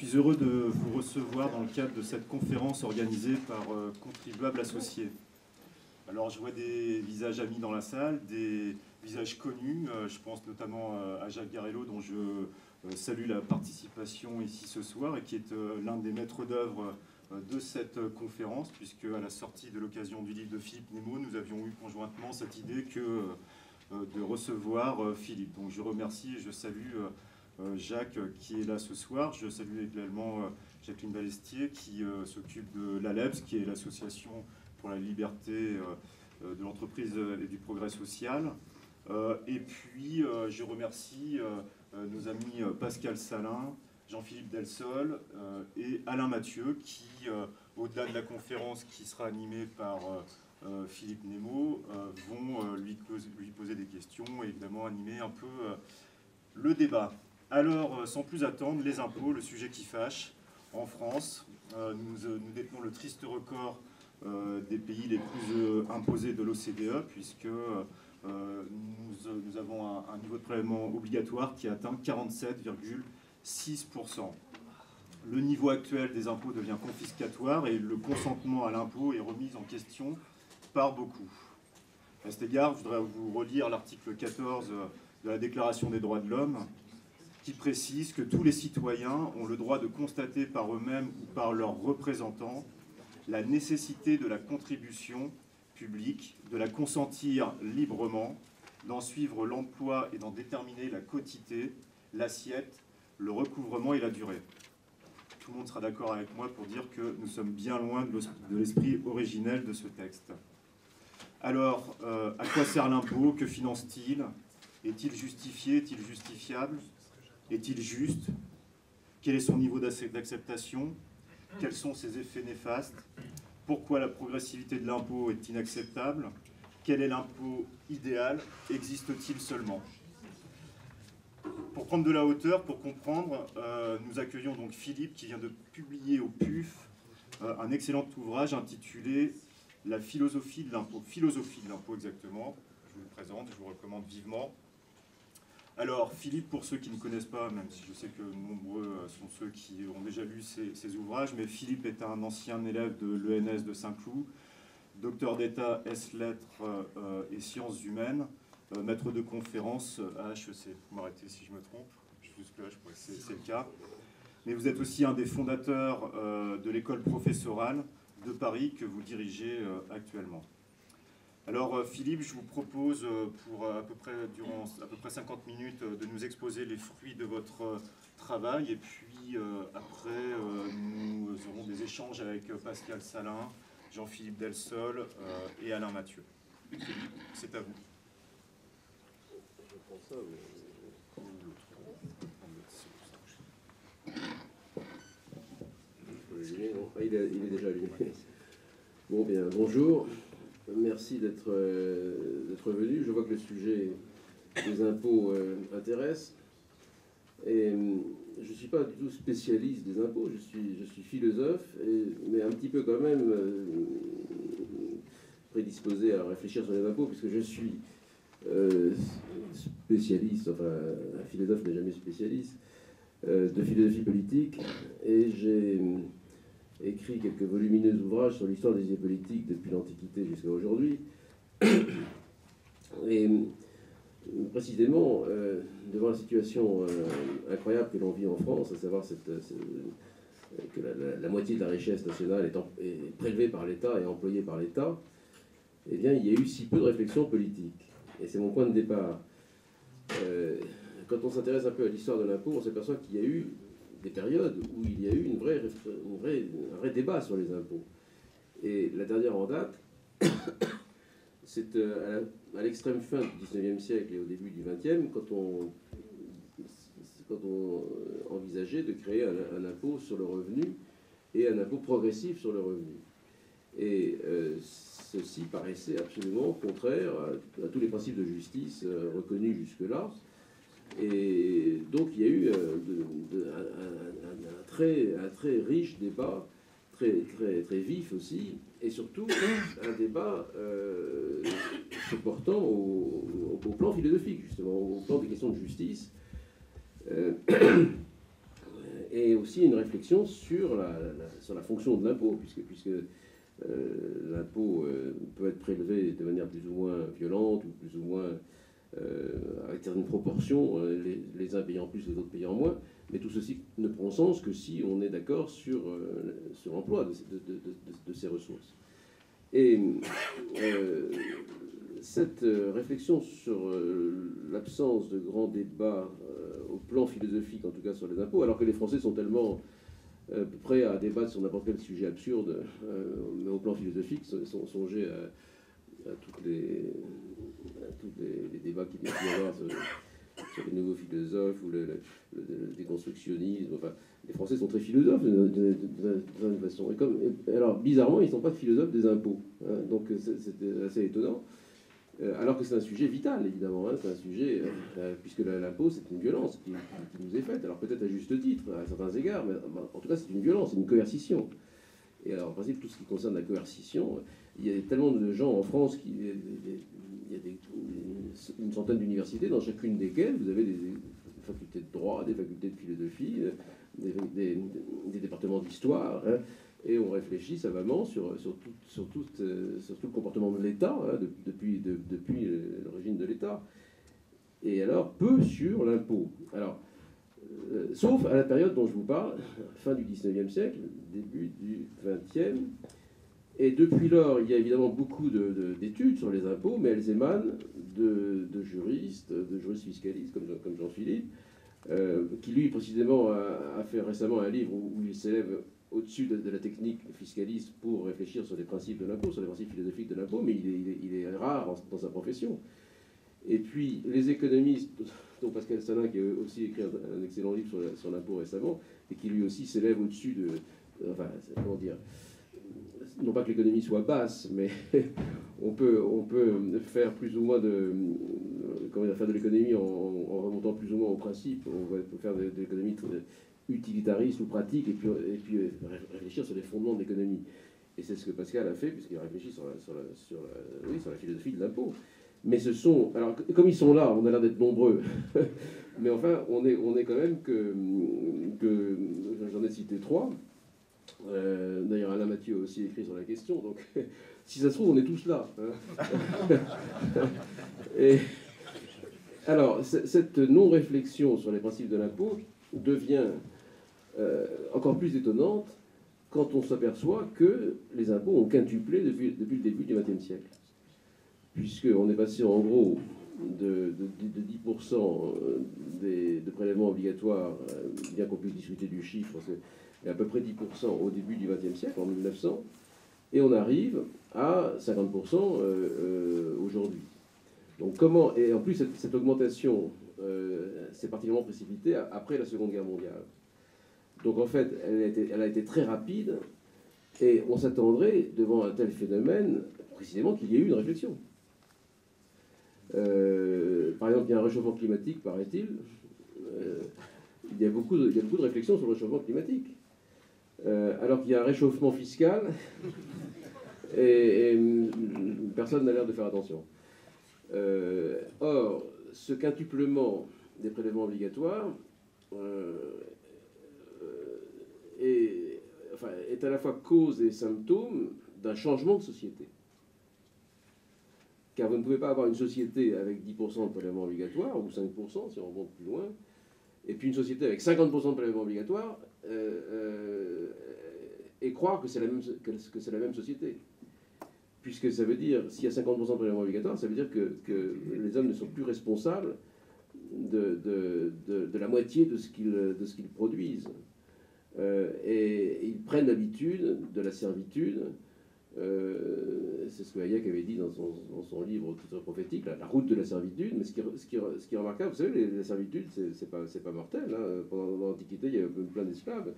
suis heureux de vous recevoir dans le cadre de cette conférence organisée par Contribuables Associés. Alors je vois des visages amis dans la salle, des visages connus, je pense notamment à Jacques Garello dont je salue la participation ici ce soir et qui est l'un des maîtres d'œuvre de cette conférence, puisque à la sortie de l'occasion du livre de Philippe Nemo, nous avions eu conjointement cette idée de recevoir Philippe. Donc je remercie et je salue Jacques qui est là ce soir. Je salue également Jacqueline Balestier qui s'occupe de l'ALEPS, qui est l'association pour la liberté de l'entreprise et du progrès social. Et puis je remercie nos amis Pascal Salin, Jean-Philippe Delsol et Alain Mathieu qui, au-delà de la conférence qui sera animée par Philippe Nemo, vont lui poser des questions et évidemment animer un peu le débat. Alors, sans plus attendre, les impôts, le sujet qui fâche. En France, nous détenons le triste record des pays les plus imposés de l'OCDE, puisque nous avons un niveau de prélèvement obligatoire qui atteint 47,6%. Le niveau actuel des impôts devient confiscatoire et le consentement à l'impôt est remis en question par beaucoup. À cet égard, je voudrais vous relire l'article 14 de la Déclaration des droits de l'homme, qui précise que tous les citoyens ont le droit de constater par eux-mêmes ou par leurs représentants la nécessité de la contribution publique, de la consentir librement, d'en suivre l'emploi et d'en déterminer la quotité, l'assiette, le recouvrement et la durée. Tout le monde sera d'accord avec moi pour dire que nous sommes bien loin de l'esprit originel de ce texte. Alors, à quoi sert l'impôt? Que finance-t-il? Est-il justifié? Est-il justifiable? Est-il juste? Quel est son niveau d'acceptation? Quels sont ses effets néfastes? Pourquoi la progressivité de l'impôt est inacceptable? Quel est l'impôt idéal? Existe-t-il seulement? Pour prendre de la hauteur, pour comprendre, nous accueillons donc Philippe qui vient de publier au PUF un excellent ouvrage intitulé « La philosophie de l'impôt ». Philosophie de l'impôt exactement. Je vous le présente, je vous recommande vivement. Alors, Philippe, pour ceux qui ne connaissent pas, même si je sais que nombreux sont ceux qui ont déjà lu ses ouvrages, mais Philippe est un ancien élève de l'ENS de Saint-Cloud, docteur d'État S-Lettres et Sciences humaines, maître de conférence à HEC. Vous m'arrêtez si je me trompe, jusque-là je crois que c'est le cas. Mais vous êtes aussi un des fondateurs de l'école professorale de Paris que vous dirigez actuellement. Alors Philippe, je vous propose pour durant à peu près 50 minutes de nous exposer les fruits de votre travail et puis après nous aurons des échanges avec Pascal Salin, Jean-Philippe Delsol et Alain Mathieu. Philippe, c'est à vous. Je prends ça il est déjà allumé. Bon bien, bonjour. Merci d'être venu. Je vois que le sujet des impôts intéresse. Et je ne suis pas du tout spécialiste des impôts, je suis philosophe, mais un petit peu quand même prédisposé à réfléchir sur les impôts, puisque je suis spécialiste, enfin un philosophe n'est jamais spécialiste, de philosophie politique, et j'ai écrit quelques volumineux ouvrages sur l'histoire des idées politiques depuis l'Antiquité jusqu'à aujourd'hui. Et précisément, devant la situation incroyable que l'on vit en France, à savoir que la moitié de la richesse nationale est prélevée par l'État et employée par l'État, eh bien, il y a eu si peu de réflexion politique. Et c'est mon point de départ. Quand on s'intéresse un peu à l'histoire de l'impôt, on s'aperçoit qu'il y a eu des périodes où il y a eu un vrai débat sur les impôts. Et la dernière en date, c'est à l'extrême fin du XIXe siècle et au début du XXe, quand on envisageait de créer un impôt sur le revenu et un impôt progressif sur le revenu. Et ceci paraissait absolument contraire à tous les principes de justice reconnus jusque-là. Et donc il y a eu un très riche débat, très vif aussi, et surtout un débat se portant au plan philosophique, justement, au plan des questions de justice. et aussi une réflexion sur la fonction de l'impôt, puisque l'impôt peut être prélevé de manière plus ou moins violente, ou plus ou moins avec certaines proportions, les uns payant plus, les autres payant moins. Mais tout ceci ne prend sens que si on est d'accord sur l'emploi de ces ressources. Et cette réflexion sur l'absence de grands débats au plan philosophique, en tout cas sur les impôts, alors que les Français sont tellement prêts à débattre sur n'importe quel sujet absurde, mais au plan philosophique, songez à tous les débats qu'il y a pu y avoir sur les nouveaux philosophes ou le déconstructionnisme. Enfin, les Français sont très philosophes d'une façon. Alors, bizarrement, ils ne sont pas philosophes des impôts. Hein, donc, c'est assez étonnant. Alors que c'est un sujet vital, évidemment. Hein, c'est un sujet, puisque l'impôt, c'est une violence qui nous est faite. Alors, peut-être à juste titre, à certains égards, mais en tout cas, c'est une violence, c'est une coercition. Et alors, en principe, tout ce qui concerne la coercition, il y a tellement de gens en France il y a une centaine d'universités, dans chacune desquelles vous avez des facultés de droit, des facultés de philosophie, des départements d'histoire, hein, et on réfléchit savamment sur tout le comportement de l'État, hein, depuis l'origine de l'État. Et alors, peu sur l'impôt. Alors, sauf à la période dont je vous parle, fin du XIXe siècle, début du XXe. Et depuis lors, il y a évidemment beaucoup d'études sur les impôts, mais elles émanent de juristes fiscalistes, comme Jean-Philippe, qui lui, précisément, a fait récemment un livre où il s'élève au-dessus de la technique fiscaliste pour réfléchir sur les principes de l'impôt, sur les principes philosophiques de l'impôt, mais il est rare dans sa profession. Et puis, les économistes, dont Pascal Salin, qui a aussi écrit un excellent livre sur l'impôt récemment, et qui lui aussi s'élève au-dessus enfin, comment dire, non pas que l'économie soit basse, mais on peut faire plus ou moins faire de l'économie en remontant plus ou moins au principe. On peut faire de l'économie utilitariste ou pratique, et puis réfléchir sur les fondements de l'économie. Et c'est ce que Pascal a fait, puisqu'il a réfléchi sur la philosophie de l'impôt. Mais alors, comme ils sont là, on a l'air d'être nombreux, mais enfin, on est quand même que j'en ai cité 3. D'ailleurs, Alain Mathieu a aussi écrit sur la question, donc si ça se trouve, on est tous là. Hein. Et, alors, cette non-réflexion sur les principes de l'impôt devient encore plus étonnante quand on s'aperçoit que les impôts ont quintuplé depuis le début du XXe siècle. Puisqu'on est passé en gros de 10% de prélèvements obligatoires, bien qu'on puisse discuter du chiffre, parce que à peu près 10% au début du XXe siècle, en 1900, et on arrive à 50% aujourd'hui. Donc comment, et en plus cette augmentation s'est particulièrement précipitée après la Seconde Guerre mondiale. Donc en fait, elle a été très rapide, et on s'attendrait, devant un tel phénomène, précisément qu'il y ait eu une réflexion. Par exemple, il y a un réchauffement climatique, paraît-il. Il y a beaucoup de réflexions sur le réchauffement climatique. Alors qu'il y a un réchauffement fiscal et personne n'a l'air de faire attention. Or, ce quintuplement des prélèvements obligatoires est à la fois cause et symptôme d'un changement de société. Car vous ne pouvez pas avoir une société avec 10% de prélèvements obligatoires, ou 5% si on remonte plus loin, et puis une société avec 50% de prélèvements obligatoires, et croire que c'est la même société. Puisque ça veut dire, s'il y a 50% de prélèvements obligatoires, ça veut dire que les hommes ne sont plus responsables de la moitié de ce qu'ils produisent. Et ils prennent l'habitude de la servitude. C'est ce que Hayek avait dit dans son livre au titre prophétique, la route de la servitude. Mais ce qui est remarquable, vous savez, la servitude, c'est pas mortel. Hein. Pendant l'Antiquité, il y avait plein d'esclaves.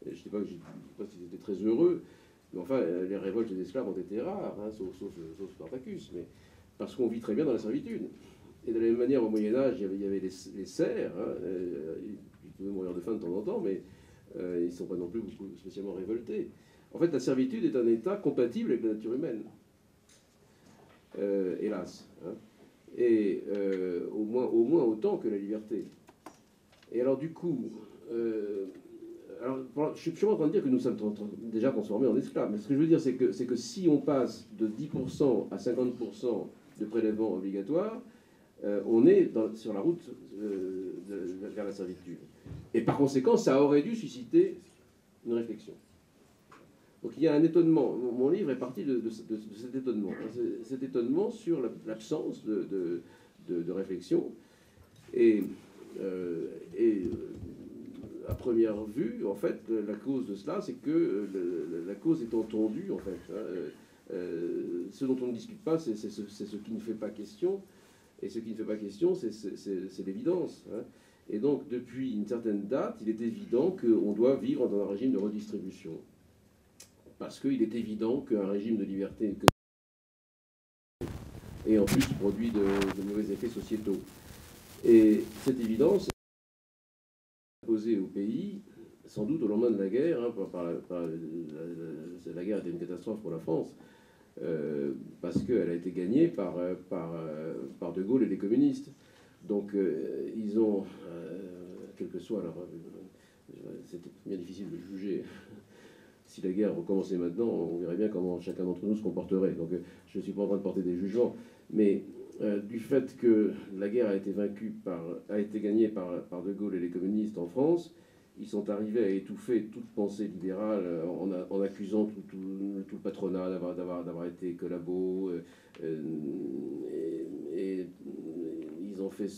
Je ne sais pas s'ils étaient très heureux, mais enfin, les révoltes des esclaves ont été rares, hein, sauf Spartacus, mais parce qu'on vit très bien dans la servitude. Et de la même manière, au Moyen-Âge, il y avait les serfs, hein, ils pouvaient mourir de faim de temps en temps, mais ils ne sont pas non plus spécialement révoltés. En fait, la servitude est un état compatible avec la nature humaine, hélas, hein, et au moins autant que la liberté. Et alors, du coup, alors, je suis toujours en train de dire que nous sommes déjà transformés en esclaves. Mais ce que je veux dire, c'est que si on passe de 10% à 50% de prélèvements obligatoires, on est sur la route vers la servitude. Et par conséquent, ça aurait dû susciter une réflexion. Donc il y a un étonnement. Mon livre est parti de cet étonnement. Cet étonnement sur l'absence de réflexion. Et à première vue, en fait, la cause de cela, c'est que la cause est entendue, en fait. Ce dont on ne discute pas, c'est ce qui ne fait pas question. Et ce qui ne fait pas question, c'est l'évidence. Et donc, depuis une certaine date, il est évident qu'on doit vivre dans un régime de redistribution. Parce qu'il est évident qu'un régime de liberté et en plus produit de mauvais effets sociétaux. Et cette évidence est posée au pays, sans doute au lendemain de la guerre. La guerre était une catastrophe pour la France, parce qu'elle a été gagnée par De Gaulle et les communistes. Donc ils ont, quel que soit leur... C'était bien difficile de juger. Si la guerre recommençait maintenant, on verrait bien comment chacun d'entre nous se comporterait. Donc je ne suis pas en train de porter des jugements. Mais du fait que la guerre a été gagnée par De Gaulle et les communistes en France, ils sont arrivés à étouffer toute pensée libérale en accusant tout le patronat d'avoir été collabo. Et ils ont fait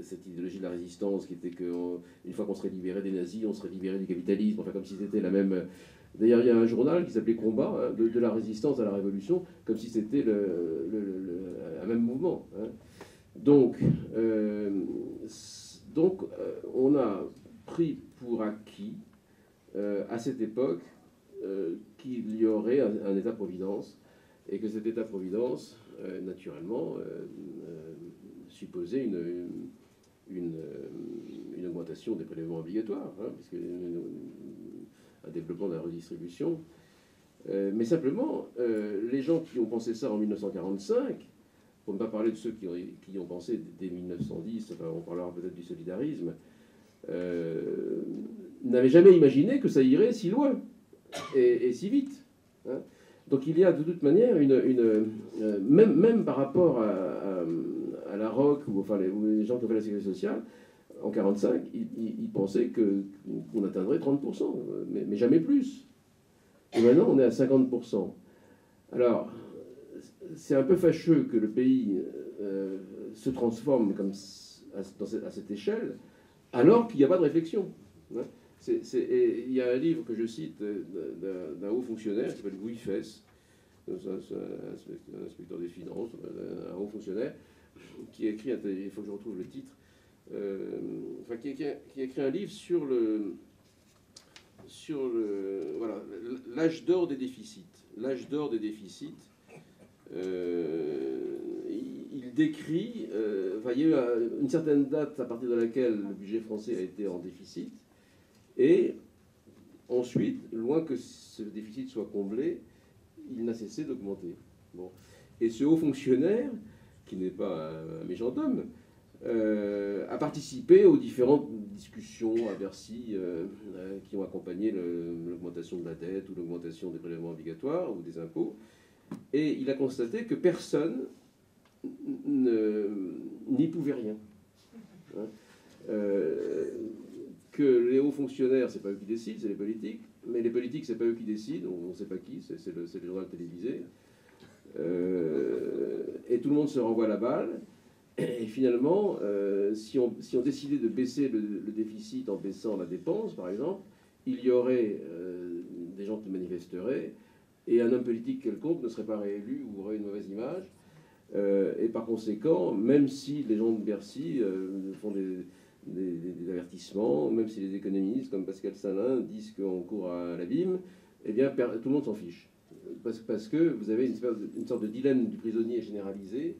cette idéologie de la résistance qui était qu'une fois qu'on serait libéré des nazis, on serait libéré du capitalisme, enfin comme si c'était la même... D'ailleurs, il y a un journal qui s'appelait Combat, de la résistance à la révolution, comme si c'était un même mouvement. Donc, on a pris pour acquis, à cette époque, qu'il y aurait un État-providence, et que cet État-providence, naturellement, supposait une augmentation des prélèvements obligatoires, puisque un développement de la redistribution. Mais simplement, les gens qui ont pensé ça en 1945, pour ne pas parler de ceux qui ont pensé dès 1910, enfin, on parlera peut-être du solidarisme, n'avaient jamais imaginé que ça irait si loin et si vite. Donc il y a de toute manière même par rapport à la ROC ou enfin les gens qui ont fait la sécurité sociale, en 1945, ils pensaient qu'on atteindrait 30%, mais jamais plus. Et maintenant, on est à 50%. Alors, c'est un peu fâcheux que le pays se transforme à cette échelle, alors qu'il n'y a pas de réflexion. Il y a un livre que je cite d'un haut fonctionnaire qui s'appelle Louis Fès, un inspecteur des finances, un haut fonctionnaire, qui a écrit, il faut que je retrouve le titre, qui a écrit un livre sur l'âge d'or des déficits. L'âge d'or des déficits, il décrit, il y a eu une certaine date à partir de laquelle le budget français a été en déficit, et ensuite, loin que ce déficit soit comblé, il n'a cessé d'augmenter. Bon. Et ce haut fonctionnaire, qui n'est pas un méchant homme, a participé aux différentes discussions à Bercy qui ont accompagné l'augmentation de la dette ou l'augmentation des prélèvements obligatoires ou des impôts. Et il a constaté que personne n'y pouvait rien. Que les hauts fonctionnaires, c'est pas eux qui décident, c'est les politiques. Mais les politiques, c'est pas eux qui décident, on ne sait pas qui, c'est le journal télévisé. Et tout le monde se renvoie la balle. Et finalement, si on décidait de baisser le déficit en baissant la dépense, par exemple, il y aurait des gens qui manifesteraient, et un homme politique quelconque ne serait pas réélu ou aurait une mauvaise image. Et par conséquent, même si les gens de Bercy font des avertissements, même si les économistes comme Pascal Salin disent qu'on court à l'abîme, eh bien tout le monde s'en fiche. Parce que vous avez une sorte de dilemme du prisonnier généralisé,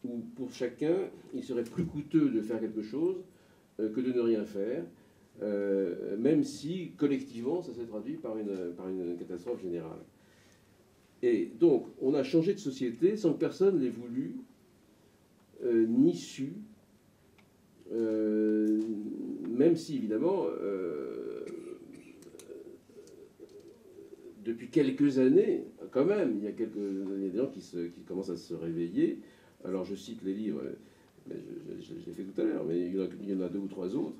où pour chacun, il serait plus coûteux de faire quelque chose que de ne rien faire, même si collectivement ça s'est traduit par une catastrophe générale. Et donc, on a changé de société sans que personne l'ait voulu, ni su, même si, évidemment, depuis quelques années, quand même, il y a des gens qui commencent à se réveiller. Alors je cite les livres, mais je l'ai fait tout à l'heure, mais il y en a deux ou trois autres.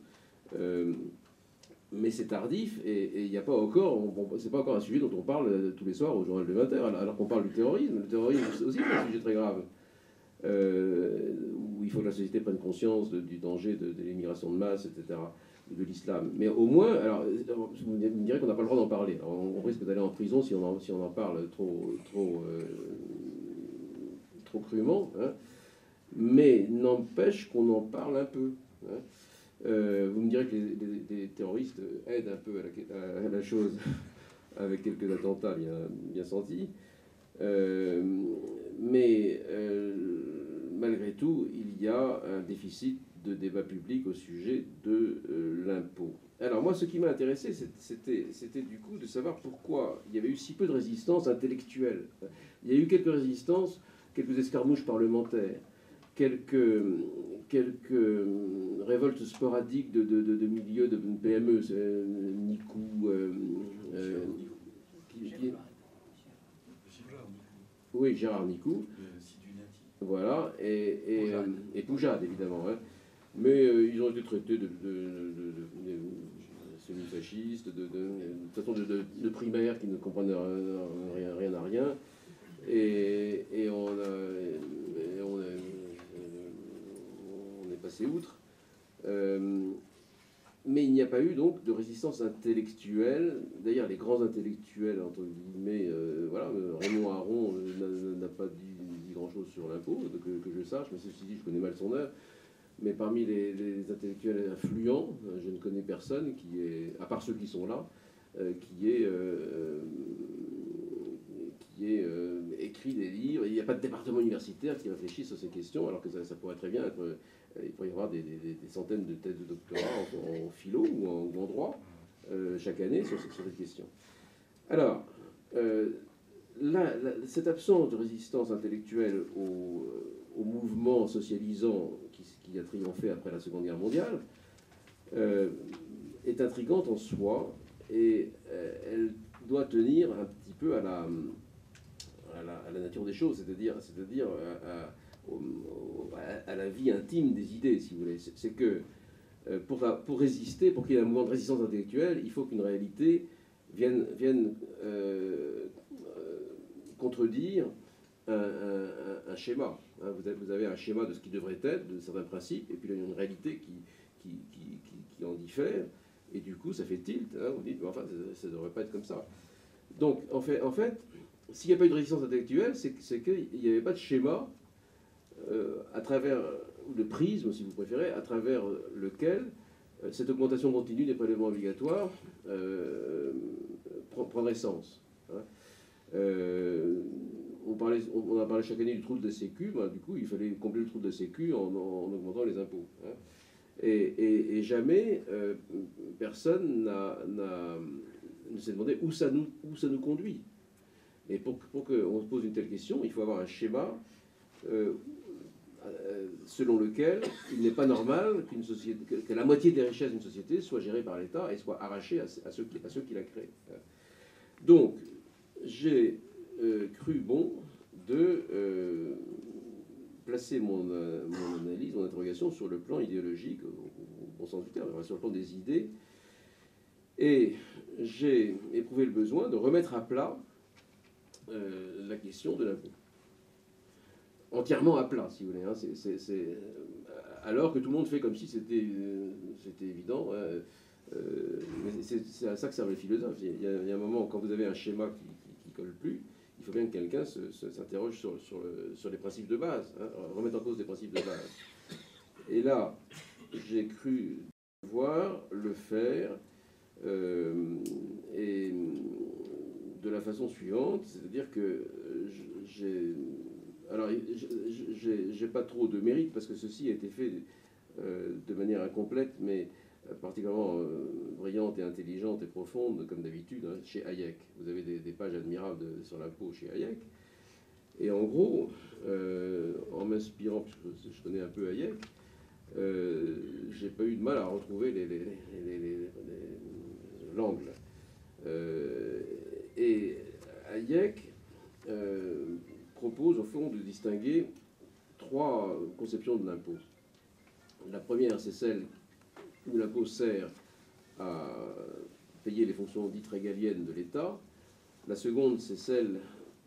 Mais c'est tardif et il n'y a pas encore, c'est pas encore un sujet dont on parle tous les soirs au journal de 20h, alors qu'on parle du terrorisme. Le terrorisme aussi est un sujet très grave, où il faut que la société prenne conscience du danger de l'immigration de masse, etc., de l'islam. Mais au moins, alors vous me direz qu'on n'a pas le droit d'en parler. Alors, on risque d'aller en prison si on en parle trop crûment, hein. Mais n'empêche qu'on en parle un peu, hein. Vous me direz que les terroristes aident un peu à la chose, avec quelques attentats bien sentis. Mais malgré tout, il y a un déficit de débat public au sujet de l'impôt. Alors moi, ce qui m'a intéressé, c'était du coup de savoir pourquoi il y avait eu si peu de résistance intellectuelle. Il y a eu quelques résistances, quelques escarmouches parlementaires, quelques révoltes sporadiques de milieux de PME, Nicou, oui, Gérard Nicou, voilà, et Poujade, évidemment, hein. Mais ils ont été traités de semi-fascistes, de façon de primaires qui ne comprennent rien à rien. Et on est passé outre. Mais il n'y a pas eu donc de résistance intellectuelle. D'ailleurs, les grands intellectuels, entre guillemets, voilà, Raymond Aron n'a pas dit grand-chose sur l'impôt, que je sache, mais ceci dit, je connais mal son œuvre. Mais parmi les intellectuels influents, je ne connais personne qui est, à part ceux qui sont là, qui ait écrit des livres. Il n'y a pas de département universitaire qui réfléchisse sur ces questions, alors que ça pourrait très bien être... Il pourrait y avoir des centaines de thèses de doctorat en philo ou en droit chaque année sur cette question. Alors, cette absence de résistance intellectuelle au mouvement socialisant qui a triomphé après la Seconde Guerre mondiale est intrigante en soi, et elle doit tenir un petit peu à la nature des choses, c'est-à-dire à la vie intime des idées, si vous voulez. C'est que pour résister, pour qu'il y ait un mouvement de résistance intellectuelle, il faut qu'une réalité vienne contredire un schéma. Hein. Vous avez un schéma de ce qui devrait être, de certains principes, et puis il y a une réalité qui en diffère, et du coup ça fait tilt. Hein. Vous dites, enfin, ça ne devrait pas être comme ça. Donc, en fait s'il n'y a pas eu de résistance intellectuelle, c'est qu'il n'y avait pas de schéma à travers, ou de prisme, si vous préférez, à travers lequel cette augmentation continue des prélèvements obligatoires prendrait sens. Hein. On a parlé chaque année du trou de la Sécu, ben, du coup il fallait combler le trou de la Sécu en augmentant les impôts. Hein. Et jamais personne ne s'est demandé où ça nous conduit. Et pour qu'on se pose une telle question, il faut avoir un schéma selon lequel il n'est pas normal que la moitié des richesses d'une société soit gérée par l'État et soit arrachée à ceux qui la créent. Donc, j'ai cru bon de placer mon analyse, mon interrogation sur le plan idéologique, au bon sens du terme, sur le plan des idées, et j'ai éprouvé le besoin de remettre à plat la question de l'impôt. Entièrement à plat, si vous voulez. Hein. Alors que tout le monde fait comme si c'était évident. Hein. Mais c'est à ça que servent les philosophes. Il y a un moment, quand vous avez un schéma qui ne colle plus, il faut bien que quelqu'un s'interroge sur les principes de base, hein, remettre en cause les principes de base. Et là, j'ai cru devoir le faire et de la façon suivante, c'est-à-dire que j'ai pas trop de mérite parce que ceci a été fait de manière incomplète, mais particulièrement brillante et intelligente et profonde, comme d'habitude, hein, chez Hayek. Vous avez des pages admirables sur l'impôt chez Hayek. Et en gros, en m'inspirant, puisque je connais un peu Hayek, j'ai pas eu de mal à retrouver l'angle. Et Hayek propose au fond de distinguer trois conceptions de l'impôt. La première, c'est celle où l'impôt sert à payer les fonctions dites régaliennes de l'État. La seconde, c'est celle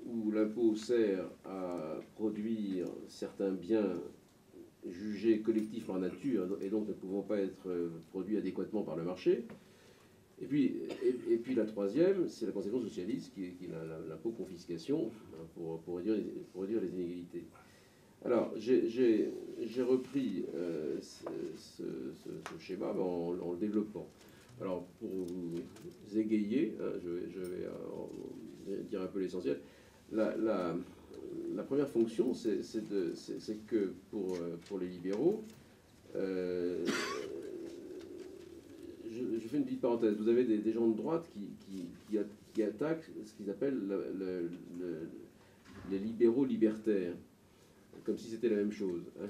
où l'impôt sert à produire certains biens jugés collectifs par nature et donc ne pouvant pas être produits adéquatement par le marché. Et puis la troisième, c'est la conception socialiste qui est l'impôt confiscation pour réduire les inégalités. Alors, j'ai repris ce schéma en le développant. Alors, pour vous égayer, hein, je vais dire un peu l'essentiel. La première fonction, c'est que pour les libéraux, je fais une petite parenthèse. Vous avez des gens de droite qui attaquent ce qu'ils appellent les libéraux libertaires, comme si c'était la même chose, hein,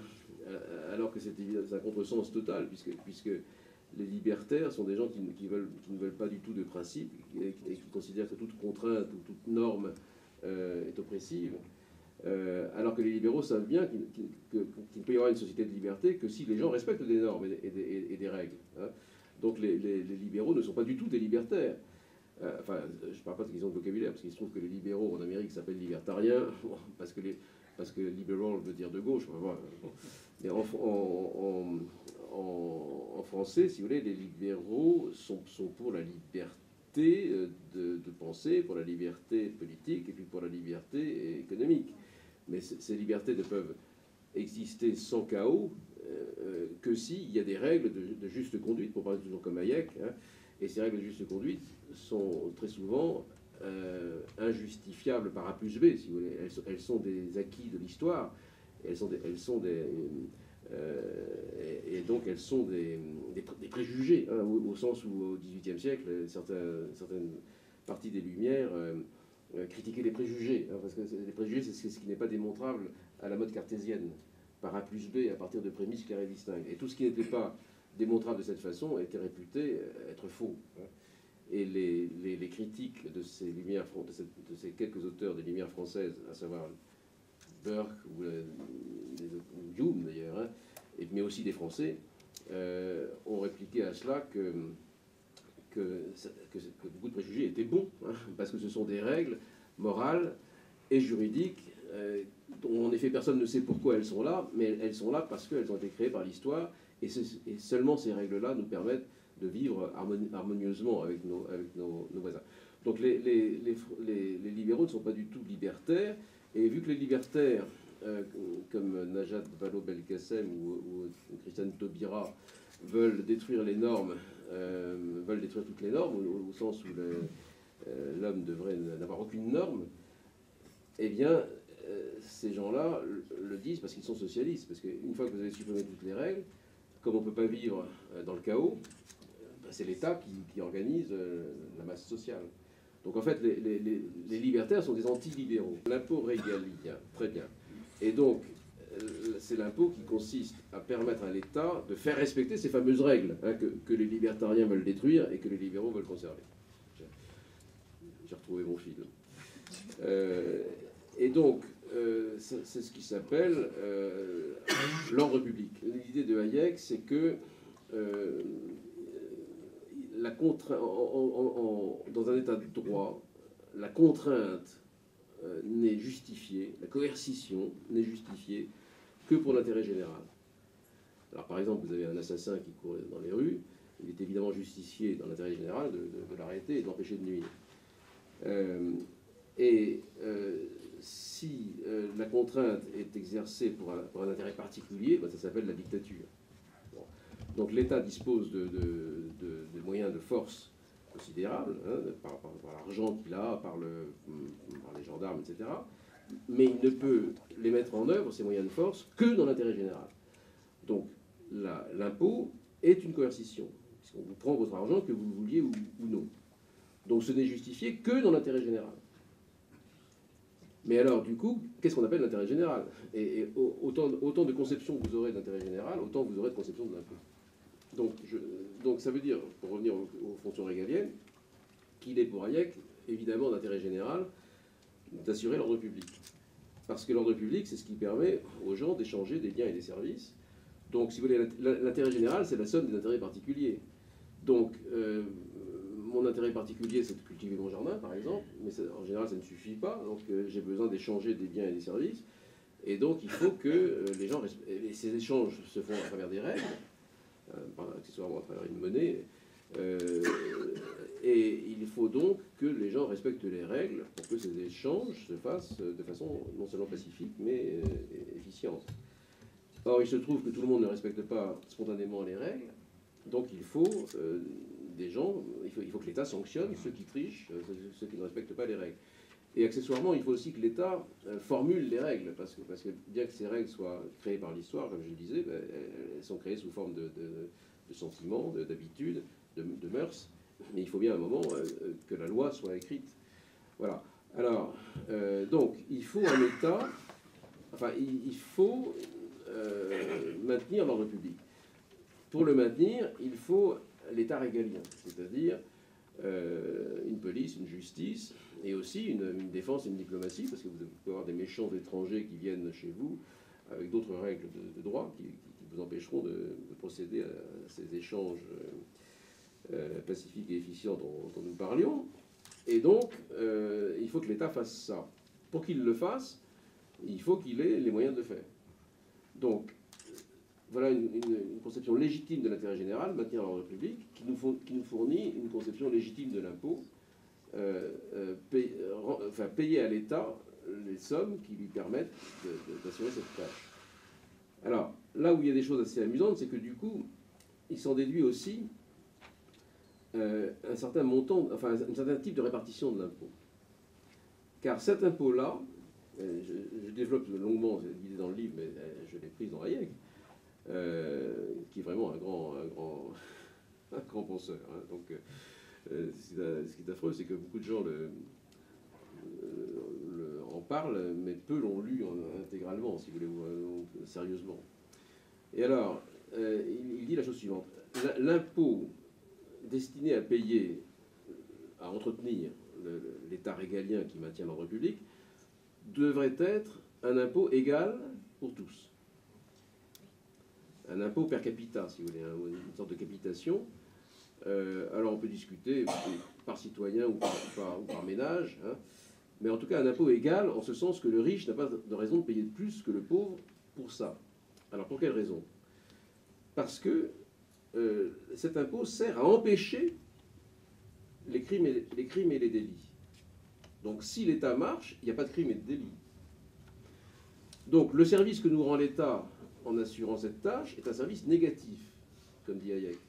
alors que c'est un contresens total, puisque les libertaires sont des gens qui ne veulent pas du tout de principe et qui considèrent que toute contrainte ou toute norme est oppressive, alors que les libéraux savent bien qu'il ne peut y avoir une société de liberté que si les gens respectent des normes et des règles. Hein. Donc les libéraux ne sont pas du tout des libertaires. Enfin, je ne parle pas de question de vocabulaire, parce qu'il se trouve que les libéraux en Amérique s'appellent libertariens, parce que liberal veut dire de gauche. Enfin, mais en français, si vous voulez, les libéraux sont pour la liberté de penser, pour la liberté politique et puis pour la liberté économique. Mais ces libertés ne peuvent exister sans chaos que s'il y a des règles de juste conduite, pour parler toujours comme Hayek. Hein, et ces règles de juste conduite sont très souvent injustifiables par A plus B, si vous voulez. Elles sont des acquis de l'histoire. Et donc elles sont des préjugés, hein, au sens où au XVIIIe siècle, certaines parties des Lumières critiquaient les préjugés, hein, parce que les préjugés, c'est ce qui n'est pas démontrable à la mode cartésienne, par A plus B, à partir de prémices claires et distinctes. Et tout ce qui n'était pas démontrable de cette façon était réputé être faux. Hein. Et les critiques de ces Lumières, de ces quelques auteurs des Lumières françaises, à savoir Burke ou Hume d'ailleurs, hein, mais aussi des Français, ont répliqué à cela que beaucoup de préjugés étaient bons, hein, parce que ce sont des règles morales et juridiques dont en effet personne ne sait pourquoi elles sont là, mais elles sont là parce qu'elles ont été créées par l'histoire, et seulement ces règles-là nous permettent de vivre harmonieusement avec nos voisins. Donc les libéraux ne sont pas du tout libertaires, et vu que les libertaires, comme Najat Vallaud-Belkacem ou Christiane Taubira, veulent détruire les normes, veulent détruire toutes les normes, au sens où l'homme devrait n'avoir aucune norme, eh bien, ces gens-là le disent parce qu'ils sont socialistes. Parce qu'une fois que vous avez supprimé toutes les règles, comme on ne peut pas vivre dans le chaos, c'est l'État qui organise la masse sociale. Donc en fait, les libertaires sont des anti-libéraux. L'impôt régalien, très bien. Et donc, c'est l'impôt qui consiste à permettre à l'État de faire respecter ces fameuses règles, hein, que les libertariens veulent détruire et que les libéraux veulent conserver. J'ai retrouvé mon fil. Et donc, c'est ce qui s'appelle l'ordre public. L'idée de Hayek, c'est que dans un état de droit, la contrainte n'est justifiée, la coercition n'est justifiée que pour l'intérêt général. Alors par exemple, vous avez un assassin qui court dans les rues, il est évidemment justifié dans l'intérêt général de l'arrêter et de l'empêcher de nuire. Si la contrainte est exercée pour un intérêt particulier, ben, ça s'appelle la dictature. Bon. Donc l'État dispose de moyens de force considérables, hein, par l'argent qu'il a, par les gendarmes, etc. Mais il ne peut les mettre en œuvre, ces moyens de force, que dans l'intérêt général. Donc l'impôt est une coercition, puisqu'on vous prend votre argent que vous le vouliez ou non. Donc ce n'est justifié que dans l'intérêt général. Mais alors, du coup, qu'est-ce qu'on appelle l'intérêt général? Et autant de conceptions que vous aurez d'intérêt général, autant vous aurez de conceptions de l'impôt. Donc ça veut dire, pour revenir aux fonctions régaliennes, qu'il est pour Hayek évidemment d'intérêt général d'assurer l'ordre public. Parce que l'ordre public, c'est ce qui permet aux gens d'échanger des biens et des services. Donc, si vous voulez, l'intérêt général, c'est la somme des intérêts particuliers. Donc, mon intérêt particulier, c'est de cultiver mon jardin, par exemple, mais en général, ça ne suffit pas. Donc, j'ai besoin d'échanger des biens et des services. Et donc, il faut que les gens... Et ces échanges se font à travers des règles, accessoirement à travers une monnaie. Et il faut donc que les gens respectent les règles pour que ces échanges se fassent de façon non seulement pacifique, mais efficiente. Or, il se trouve que tout le monde ne respecte pas spontanément les règles, donc il faut des gens, il faut que l'État sanctionne ceux qui trichent, ceux qui ne respectent pas les règles. Et accessoirement, il faut aussi que l'État formule les règles, parce que bien que ces règles soient créées par l'histoire, comme je le disais, ben, elles sont créées sous forme de sentiments, d'habitudes, de mœurs, mais il faut bien à un moment que la loi soit écrite. Voilà. Alors, donc, il faut un État, enfin, il faut maintenir l'ordre public. Pour le maintenir, il faut l'État régalien, c'est-à-dire une police, une justice, et aussi une défense et une diplomatie, parce que vous pouvez avoir des méchants étrangers qui viennent chez vous avec d'autres règles de droit qui vous empêcheront de procéder à ces échanges pacifiques et efficients dont nous parlions. Et donc, il faut que l'État fasse ça. Pour qu'il le fasse, il faut qu'il ait les moyens de le faire. Donc, voilà une conception légitime de l'intérêt général, maintenir l'ordre public, qui nous fournit une conception légitime de l'impôt, payer à l'État les sommes qui lui permettent d'assurer cette tâche. Alors, là où il y a des choses assez amusantes, c'est que du coup, il s'en déduit aussi un certain montant, enfin un certain type de répartition de l'impôt. Car cet impôt-là, je développe longuement l'idée dans le livre, mais je l'ai prise dans Hayek, qui est vraiment un grand penseur. Hein. Donc, ce qui est affreux, c'est que beaucoup de gens en parlent, mais peu l'ont lu intégralement, si vous voulez, ou sérieusement. Et alors, il dit la chose suivante. L'impôt destiné à payer, à entretenir l'État régalien qui maintient l'ordre public, devrait être un impôt égal pour tous. Un impôt per capita, si vous voulez, une sorte de capitation. Alors on peut discuter par citoyen ou par ménage, hein, mais en tout cas un impôt égal, en ce sens que le riche n'a pas de raison de payer plus que le pauvre pour ça. Alors pour quelle raison? Parce que cet impôt sert à empêcher les crimes et les délits. Donc si l'État marche, il n'y a pas de crime et de délit. Donc le service que nous rend l'État en assurant cette tâche est un service négatif, comme dit Hayek.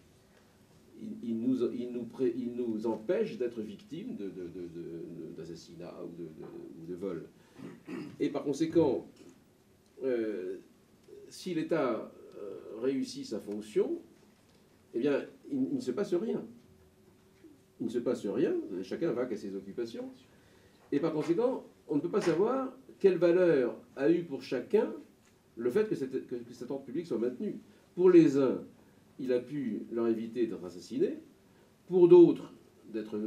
Il nous empêche d'être victimes d'assassinat ou de vol. Et par conséquent, si l'État réussit sa fonction, eh bien, il ne se passe rien. Il ne se passe rien, chacun va qu'à ses occupations. Et par conséquent, on ne peut pas savoir quelle valeur a eu pour chacun le fait que cet ordre public soit maintenu. Pour les uns, il a pu leur éviter d'être assassinés. Pour d'autres, d'être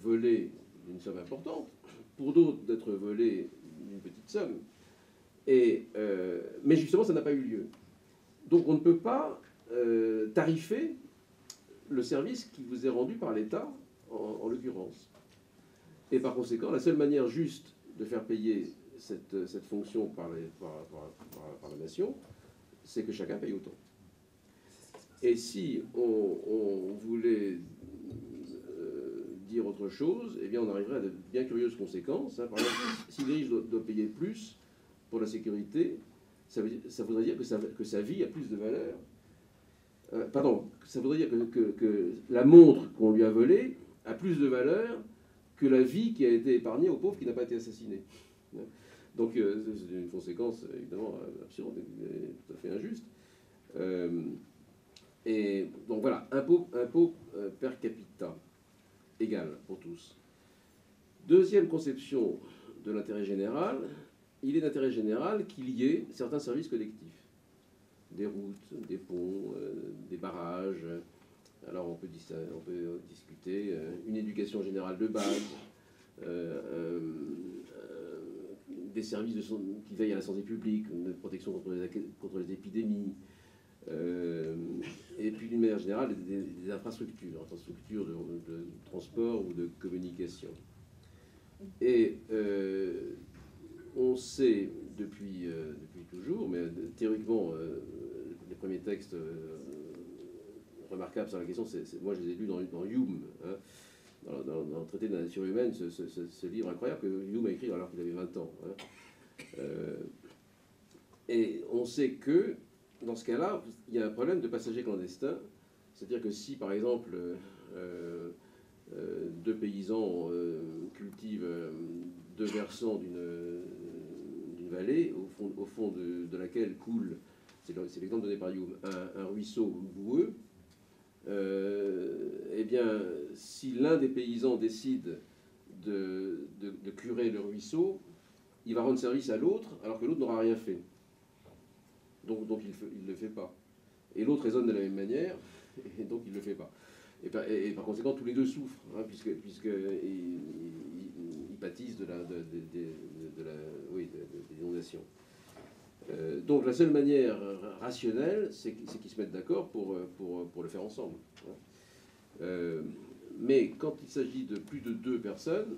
volés d'une somme importante. Pour d'autres, d'être volés d'une petite somme. Mais justement, ça n'a pas eu lieu. Donc on ne peut pas tarifer le service qui vous est rendu par l'État, en l'occurrence. Et par conséquent, la seule manière juste de faire payer cette fonction par la nation, c'est que chacun paye autant. Et si on voulait dire autre chose, eh bien on arriverait à de bien curieuses conséquences. Hein. Par exemple, si les riches doivent payer plus pour la sécurité, ça voudrait dire que sa vie a plus de valeur. Ça voudrait dire que la montre qu'on lui a volée a plus de valeur que la vie qui a été épargnée au pauvre qui n'a pas été assassiné. Donc c'est une conséquence évidemment absurde et tout à fait injuste. Et donc voilà, impôt per capita, égal pour tous. Deuxième conception de l'intérêt général, il est d'intérêt général qu'il y ait certains services collectifs. Des routes, des ponts, des barrages. Alors on peut discuter une éducation générale de base, des services qui veillent à la santé publique, de protection contre les épidémies, et puis d'une manière générale des infrastructures de transport ou de communication. Et on sait depuis toujours, mais théoriquement, les premiers textes remarquables sur la question, moi je les ai lus dans Hume, hein, dans le traité de la nature humaine, ce livre incroyable que Hume a écrit alors qu'il avait 20 ans. Hein. Et on sait que, dans ce cas-là, il y a un problème de passagers clandestins. C'est-à-dire que si, par exemple, deux paysans cultivent deux versants d'une vallée, au fond de laquelle coule, c'est l'exemple donné par Hume, un ruisseau boueux, eh bien, si l'un des paysans décide de curer le ruisseau, il va rendre service à l'autre, alors que l'autre n'aura rien fait. Donc il ne le fait pas. Et l'autre raisonne de la même manière, et donc il ne le fait pas. Et par conséquent, tous les deux souffrent, hein, puisque ils pâtissent des inondations. Donc la seule manière rationnelle, c'est qu'ils se mettent d'accord pour le faire ensemble. Hein. Mais quand il s'agit de plus de 2 personnes,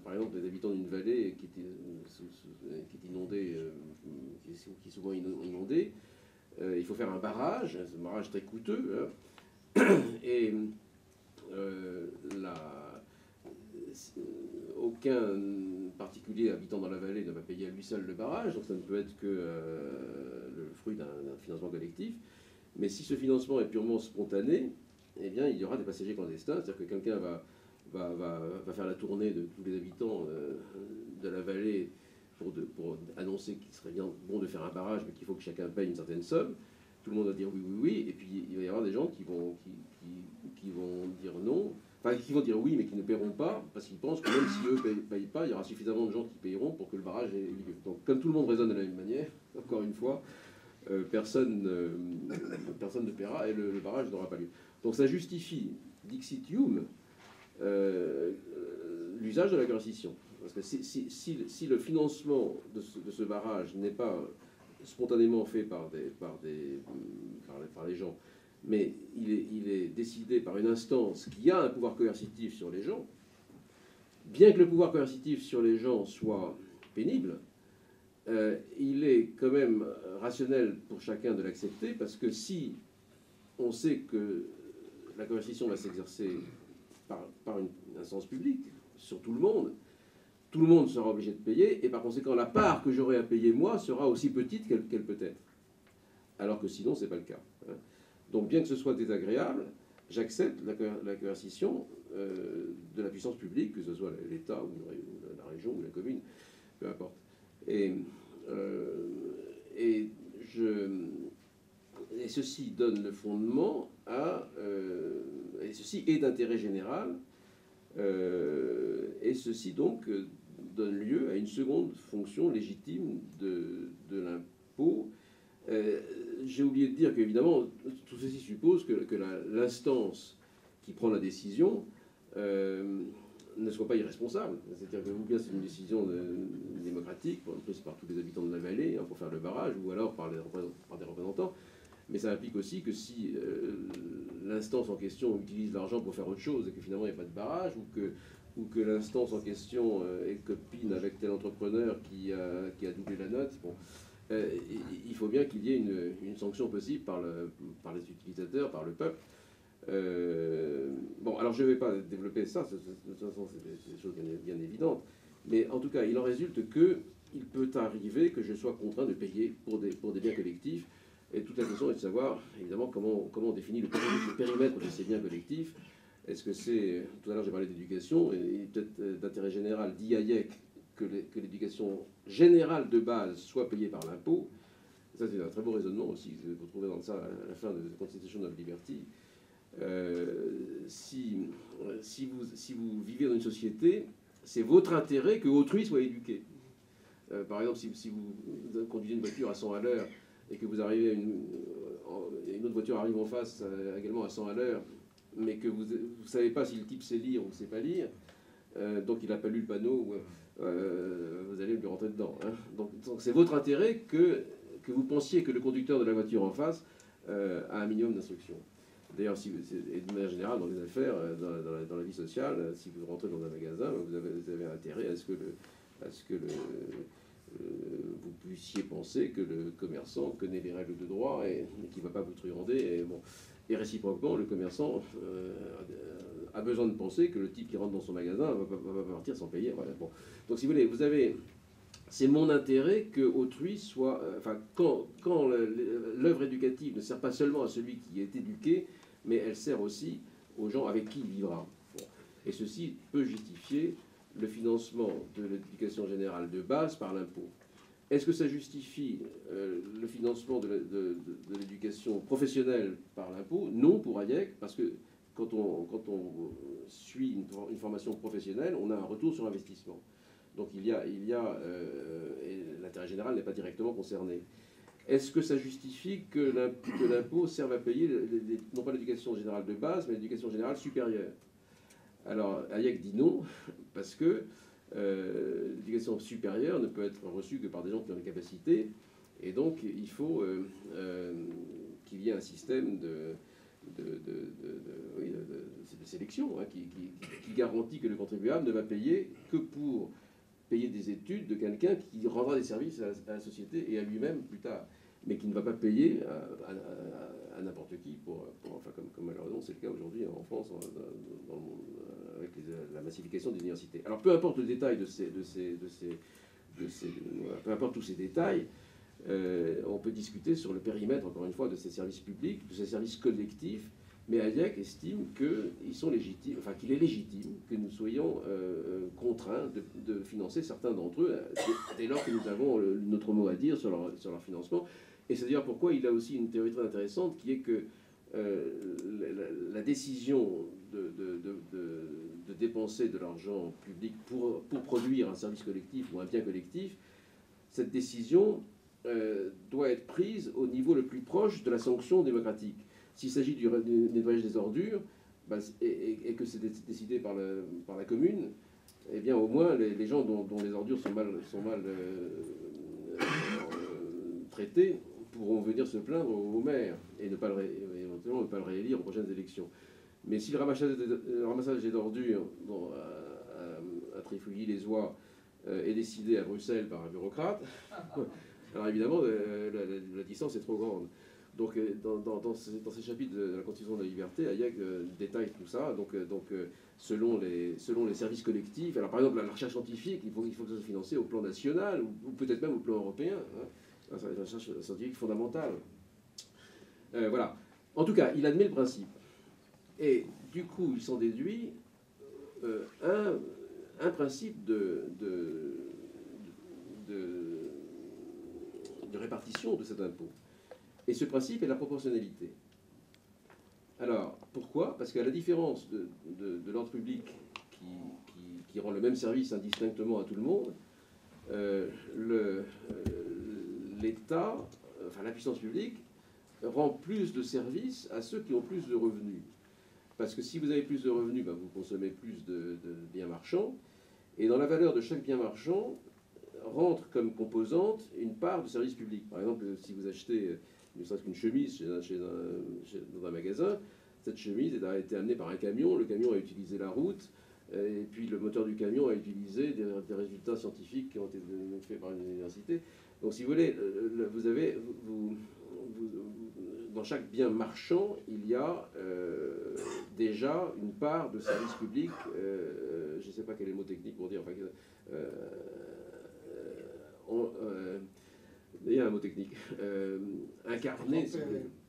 par exemple des habitants d'une vallée qui est inondée, qui est souvent inondée, il faut faire un barrage très coûteux. Hein. Et aucun particulier habitant dans la vallée ne va payer à lui seul le barrage, donc ça ne peut être que le fruit d'un financement collectif. Mais si ce financement est purement spontané, eh bien, il y aura des passagers clandestins, c'est-à-dire que quelqu'un va faire la tournée de tous les habitants de la vallée pour annoncer qu'il serait bien bon de faire un barrage, mais qu'il faut que chacun paye une certaine somme. Tout le monde va dire oui, oui, oui, et puis il va y avoir des gens qui vont dire non, enfin qui vont dire oui, mais qui ne paieront pas, parce qu'ils pensent que même si eux ne payent pas, il y aura suffisamment de gens qui payeront pour que le barrage ait lieu. Donc comme tout le monde raisonne de la même manière, encore une fois, personne ne paiera et le barrage n'aura pas lieu. Donc ça justifie, dixit Hume, l'usage de la coercition. Parce que si le financement de ce barrage n'est pas spontanément fait par les gens, mais il est décidé par une instance qui a un pouvoir coercitif sur les gens, bien que le pouvoir coercitif sur les gens soit pénible, il est quand même rationnel pour chacun de l'accepter, parce que si on sait que la coercition va s'exercer par une instance publique sur tout le monde sera obligé de payer, et par conséquent, la part que j'aurai à payer moi sera aussi petite qu'elle peut être. Alors que sinon, ce n'est pas le cas. Hein. Donc, bien que ce soit désagréable, j'accepte la coercition de la puissance publique, que ce soit l'État ou la région ou la commune, peu importe. Et ceci donne le fondement et ceci est d'intérêt général, et ceci donc donne lieu à une seconde fonction légitime de l'impôt. J'ai oublié de dire qu'évidemment, tout ceci suppose que l'instance qui prend la décision ne soit pas irresponsable. C'est-à-dire que ou bien c'est une décision démocratique, prise par tous les habitants de la vallée, hein, pour faire le barrage, ou alors par des représentants. Mais ça implique aussi que si l'instance en question utilise l'argent pour faire autre chose et que finalement il n'y a pas de barrage, ou que l'instance en question est copine avec tel entrepreneur qui a doublé la note, bon, il faut bien qu'il y ait une sanction possible par les utilisateurs, par le peuple. Bon, alors je ne vais pas développer ça, de toute façon c'est des choses bien évidentes, mais en tout cas il en résulte qu'il peut arriver que je sois contraint de payer pour des biens collectifs. Et toute la question est de savoir, évidemment, comment on définit le périmètre de ces biens collectifs. Est-ce que c'est... Tout à l'heure, j'ai parlé d'éducation, et peut-être d'intérêt général, dit Hayek, que l'éducation générale de base soit payée par l'impôt. Ça, c'est un très beau raisonnement aussi, que vous trouvez dans ça à la fin de Constitution of Liberty. Si vous vivez dans une société, c'est votre intérêt que autrui soit éduqué. Par exemple, si vous conduisez une voiture à 100 à l'heure, et que vous arrivez une autre voiture arrive en face également à 100 à l'heure, mais que vous ne savez pas si le type sait lire ou ne sait pas lire, donc il n'a pas lu le panneau, vous allez lui rentrer dedans. Hein. Donc c'est votre intérêt que vous pensiez que le conducteur de la voiture en face a un minimum d'instruction. D'ailleurs, et de manière générale, dans les affaires, dans la vie sociale, si vous rentrez dans un magasin, vous avez intérêt à ce que vous puissiez penser que le commerçant connaît les règles de droit et qu'il ne va pas vous truander. Et réciproquement, le commerçant a besoin de penser que le type qui rentre dans son magasin va pas partir sans payer. Voilà. Bon. Donc, si vous voulez, c'est mon intérêt que autrui soit... quand l'œuvre éducative ne sert pas seulement à celui qui est éduqué, mais elle sert aussi aux gens avec qui il vivra. Bon. Et ceci peut justifier le financement de l'éducation générale de base par l'impôt. Est-ce que ça justifie le financement de l'éducation professionnelle par l'impôt? Non, pour Hayek, parce que quand on suit une formation professionnelle, on a un retour sur investissement. Donc et l'intérêt général n'est pas directement concerné. Est-ce que ça justifie que l'impôt serve à payer non pas l'éducation générale de base, mais l'éducation générale supérieure? Alors Hayek dit non, parce que l'éducation supérieure ne peut être reçue que par des gens qui ont des capacités, et donc il faut qu'il y ait un système de sélection qui garantit que le contribuable ne va payer que pour payer des études de quelqu'un qui rendra des services à la société et à lui-même plus tard, mais qui ne va pas payer à n'importe qui, comme malheureusement c'est le cas aujourd'hui en France, dans le monde, avec la massification des universités. Alors peu importe le détail peu importe tous ces détails, on peut discuter sur le périmètre, encore une fois, de ces services publics, de ces services collectifs, mais Hayek estime qu'il est légitime que nous soyons contraints de financer certains d'entre eux, dès lors que nous avons notre mot à dire sur leur financement. Et c'est d'ailleurs pourquoi il a aussi une théorie très intéressante, qui est que la décision de dépenser de l'argent public pour produire un service collectif ou un bien collectif, cette décision doit être prise au niveau le plus proche de la sanction démocratique. S'il s'agit du nettoyage des ordures, et que c'est décidé par la commune, eh bien au moins les gens dont les ordures sont mal traitées pourront venir se plaindre au maire et éventuellement ne pas le réélire aux prochaines élections. Mais si le ramassage des ordures à Trifouilly-les-Oies est décidé à Bruxelles par un bureaucrate, alors évidemment la distance est trop grande. Donc, dans ces chapitres de la Constitution de la liberté, Hayek détaille tout ça. Donc selon les services collectifs, alors par exemple la recherche scientifique, il faut que ça soit financé au plan national ou peut-être même au plan européen. Hein, la recherche scientifique fondamentale. Voilà. En tout cas, il admet le principe. Et du coup, il s'en déduit un principe de répartition de cet impôt. Et ce principe est la proportionnalité. Alors, pourquoi? Parce qu'à la différence de l'ordre public qui rend le même service indistinctement à tout le monde, l'État, enfin la puissance publique, rend plus de services à ceux qui ont plus de revenus. Parce que si vous avez plus de revenus, vous consommez plus de biens marchands, et dans la valeur de chaque bien marchand rentre comme composante une part de service public. Par exemple, si vous achetez ne serait-ce qu'une chemise dans un magasin, cette chemise a été amenée par un camion, le camion a utilisé la route, et puis le moteur du camion a utilisé des résultats scientifiques qui ont été faits par une université. Donc si vous voulez, dans chaque bien marchand, il y a déjà une part de service public, je ne sais pas quel est le mot technique pour dire, il y a un mot technique. Incarné.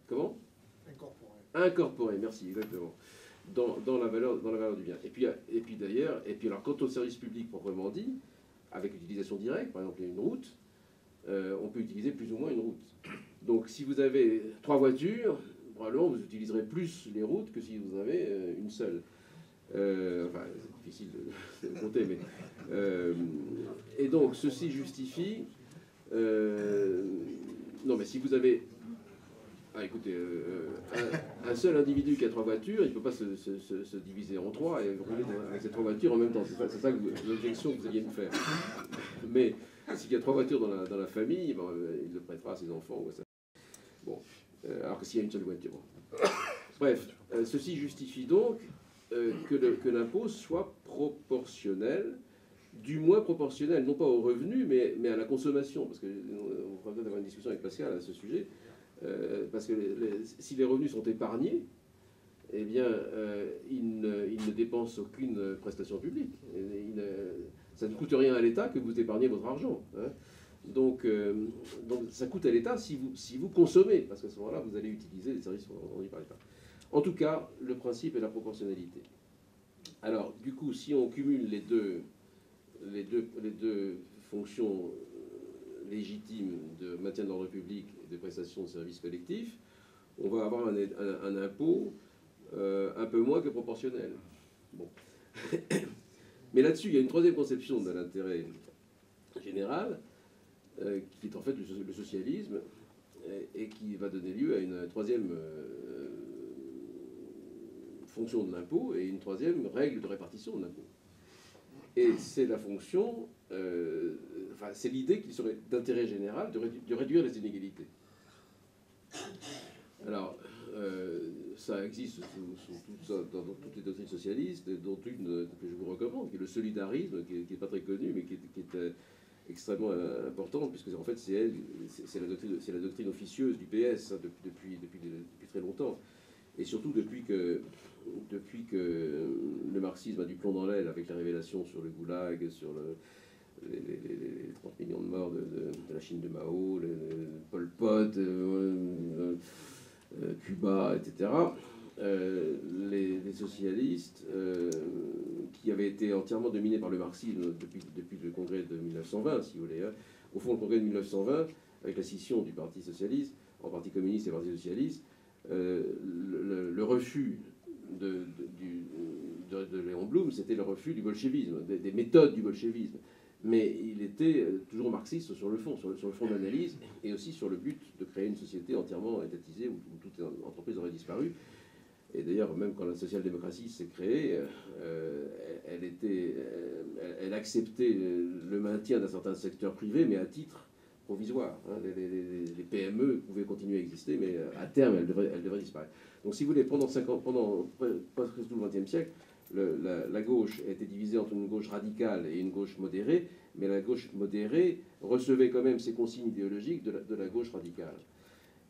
Comment? Incorporé, merci, exactement. Dans la valeur du bien. Et puis d'ailleurs, alors quant au service public proprement dit, avec l'utilisation directe, par exemple il y a une route, on peut utiliser plus ou moins une route. Donc si vous avez 3 voitures, probablement vous utiliserez plus les routes que si vous en avez une seule. Enfin, c'est difficile de compter, mais... et donc ceci justifie... non, mais si vous avez... Ah, écoutez, un seul individu qui a 3 voitures, il ne peut pas se diviser en 3 et rouler avec ces 3 voitures en même temps. C'est ça l'objection que vous alliez me faire. Mais s'il y a 3 voitures dans la famille, bon, il le prêtera à ses enfants. Bon, alors que s'il y a une seule voiture. Bon. Bref, ceci justifie donc que l'impôt soit proportionnel, du moins proportionnel, non pas au revenu, mais à la consommation. Parce qu'on pourra peut-être avoir une discussion avec Pascal à ce sujet. Parce que si les revenus sont épargnés, eh bien, ils ne dépensent aucune prestation publique. Ça ne coûte rien à l'État que vous épargnez votre argent. Hein. Donc, ça coûte à l'État si vous consommez, parce qu'à ce moment-là, vous allez utiliser les services rendus par l'État. En tout cas, le principe est la proportionnalité. Alors, du coup, si on cumule les deux fonctions légitimes de maintien de l'ordre public et de prestation de services collectifs, on va avoir un impôt un peu moins que proportionnel. Bon. Mais là-dessus, il y a une troisième conception de l'intérêt général, qui est en fait le socialisme, et qui va donner lieu à une troisième fonction de l'impôt et une troisième règle de répartition de l'impôt. Et c'est la fonction, c'est l'idée qu'il serait d'intérêt général de réduire les inégalités. Alors, ça existe dans toutes les doctrines socialistes, dont une que je vous recommande, qui est le solidarisme, qui n'est pas très connu, mais qui est extrêmement importante, puisque en fait c'est la doctrine officieuse du PS hein, depuis très longtemps. Et surtout depuis que le marxisme a du plomb dans l'aile avec la révélation sur le goulag, sur les 30 millions de morts de la Chine de Mao, Pol Pot, Cuba, etc. Les socialistes, qui avaient été entièrement dominés par le marxisme depuis le congrès de 1920, si vous voulez. Hein. Au fond, le congrès de 1920, avec la scission du Parti socialiste en Parti communiste et Parti socialiste, le refus de Léon Blum, c'était le refus du bolchevisme, des méthodes du bolchevisme. Mais il était toujours marxiste sur le fond de l'analyse, et aussi sur le but de créer une société entièrement étatisée où toute entreprise aurait disparu. Et d'ailleurs, même quand la social-démocratie s'est créée, elle acceptait le maintien d'un certain secteur privé, mais à titre provisoire. Hein. Les PME pouvaient continuer à exister, mais à terme, elles devraient disparaître. Donc, si vous voulez, pendant presque tout le XXe siècle, la gauche a été divisée entre une gauche radicale et une gauche modérée, mais la gauche modérée recevait quand même ses consignes idéologiques de la gauche radicale.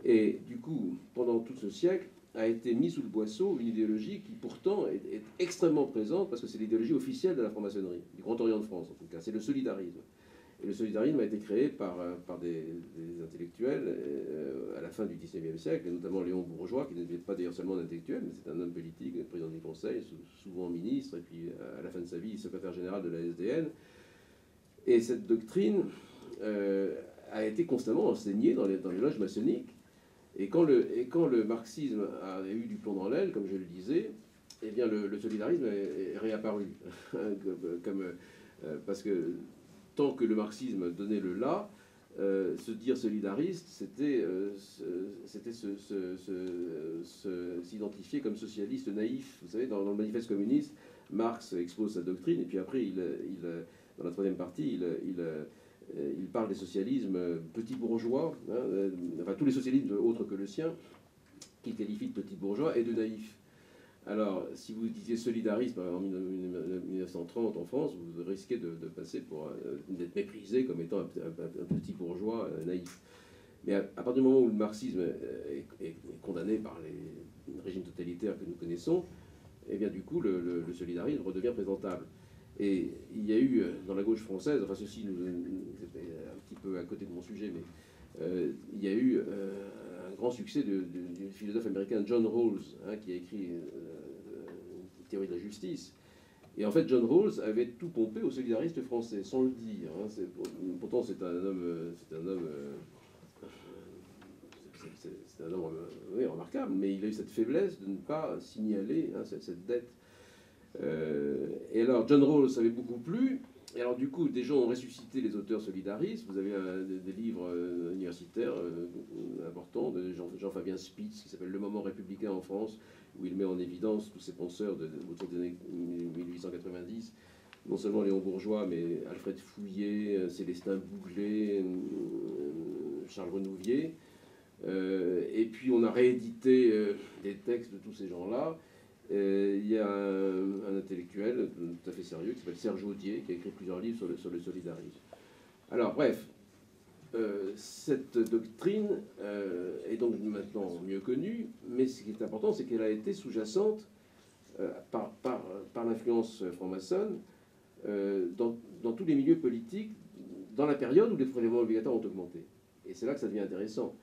Et du coup, pendant tout ce siècle, a été mise sous le boisseau une idéologie qui pourtant est extrêmement présente, parce que c'est l'idéologie officielle de la franc-maçonnerie, du Grand Orient de France en tout cas, c'est le solidarisme. Et le solidarisme a été créé par des intellectuels à la fin du XIXe siècle, et notamment Léon Bourgeois, qui n'était pas d'ailleurs seulement un intellectuel, mais c'est un homme politique, président du Conseil, souvent ministre, et puis à la fin de sa vie, secrétaire général de la SDN. Et cette doctrine a été constamment enseignée dans les loges maçonniques. Et quand le marxisme a eu du plomb dans l'aile, comme je le disais, eh bien le solidarisme est réapparu. Parce que tant que le marxisme donnait le là, se dire solidariste, c'était s'identifier comme socialiste naïf. Vous savez, dans le manifeste communiste, Marx expose sa doctrine, et puis après, dans la troisième partie, il parle des socialismes petits bourgeois, hein, enfin tous les socialismes autres que le sien, qu'il qualifie de petits bourgeois et de naïfs. Alors, si vous disiez solidariste en 1930 en France, vous risquez de passer pour d'être méprisé comme étant un petit bourgeois naïf. Mais à partir du moment où le marxisme est condamné par les régimes totalitaires que nous connaissons, eh bien du coup le solidarisme redevient présentable. Et il y a eu dans la gauche française, enfin ceci c'est un petit peu à côté de mon sujet, mais il y a eu un grand succès du philosophe américain John Rawls, hein, qui a écrit une théorie de la justice. Et en fait, John Rawls avait tout pompé aux solidaristes français, sans le dire. Hein. Pourtant, c'est un homme oui, remarquable, mais il a eu cette faiblesse de ne pas signaler hein, cette dette. Et alors, John Rawls avait beaucoup plu. Et alors, du coup, des gens ont ressuscité les auteurs solidaristes. Vous avez des livres universitaires importants de Jean Jean-Fabien Spitz, qui s'appelle Le moment républicain en France, où il met en évidence tous ces penseurs autour des années 1890, non seulement Léon Bourgeois, mais Alfred Fouillet, Célestin Bouglet, Charles Renouvier. Et puis on a réédité des textes de tous ces gens-là. Il y a un intellectuel tout à fait sérieux qui s'appelle Serge Audier, qui a écrit plusieurs livres sur le solidarisme. Alors bref, cette doctrine est donc maintenant mieux connue, mais ce qui est important, c'est qu'elle a été sous-jacente par l'influence franc-maçonne dans tous les milieux politiques, dans la période où les prélèvements obligatoires ont augmenté. Et c'est là que ça devient intéressant.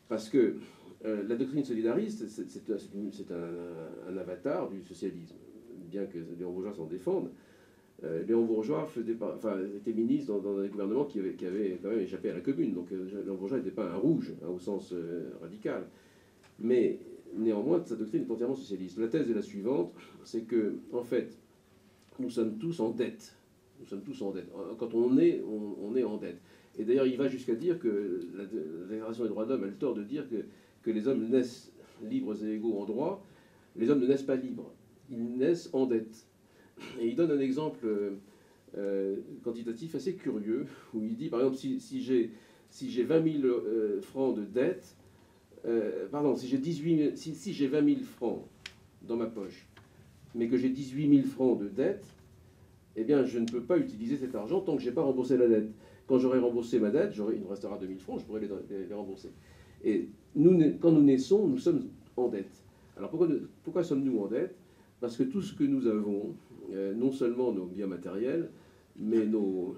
Parce que la doctrine solidariste, c'est un avatar du socialisme, bien que Léon Bourgeois s'en défende. Léon Bourgeois était ministre dans un gouvernement qui avait quand même échappé à la commune. Donc Léon Bourgeois n'était pas un rouge, au sens radical. Mais néanmoins, sa doctrine est entièrement socialiste. La thèse est la suivante, c'est que, en fait, nous sommes tous en dette. Nous sommes tous en dette. Quand on est en dette. Et d'ailleurs, il va jusqu'à dire que la Déclaration des droits de l'homme a le tort de dire que les hommes naissent libres et égaux en droit. Les hommes ne naissent pas libres. Ils naissent en dette. Et il donne un exemple quantitatif assez curieux, où il dit, par exemple, si j'ai 20 000 francs de dette, si j'ai 20 000 francs dans ma poche, mais que j'ai 18 000 francs de dette, eh bien, je ne peux pas utiliser cet argent tant que je n'ai pas remboursé la dette. Quand j'aurai remboursé ma dette, il me restera 2 000 francs, je pourrai les rembourser. Et quand nous naissons, nous sommes en dette. Alors pourquoi sommes-nous en dette? Parce que tout ce que nous avons, non seulement nos biens matériels, mais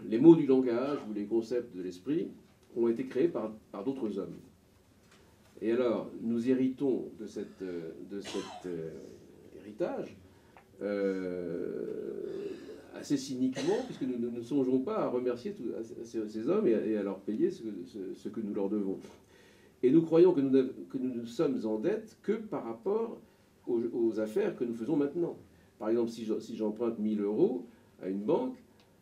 les mots du langage ou les concepts de l'esprit, ont été créés par d'autres hommes. Et alors, nous héritons de cet héritage assez cyniquement, puisque nous ne songeons pas à remercier ces hommes et à leur payer ce que nous leur devons. Et nous croyons que nous sommes en dette que par rapport aux affaires que nous faisons maintenant. Par exemple, si j'emprunte 1 000 euros à une banque,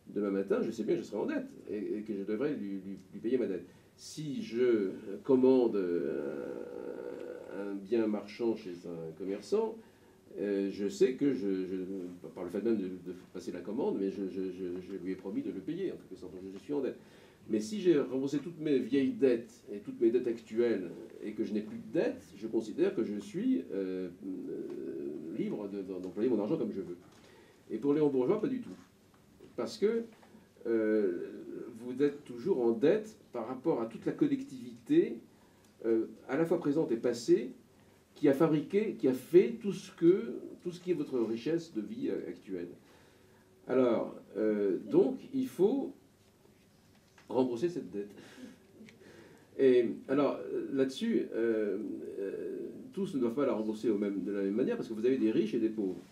demain matin, je sais bien que je serai en dette et que je devrais lui payer ma dette. Si je commande un bien marchand chez un commerçant, je sais que, par le fait même de passer la commande, mais je lui ai promis de le payer, en quelque sorte, je suis en dette. Mais si j'ai remboursé toutes mes vieilles dettes et toutes mes dettes actuelles et que je n'ai plus de dettes, je considère que je suis libre d'employer mon argent comme je veux. Et pour Léon Bourgeois, pas du tout. Parce que vous êtes toujours en dette par rapport à toute la collectivité, à la fois présente et passée, qui a fait tout ce qui est votre richesse de vie actuelle. Alors, donc, il faut rembourser cette dette. Et alors, là-dessus, tous ne doivent pas la rembourser de la même manière, parce que vous avez des riches et des pauvres.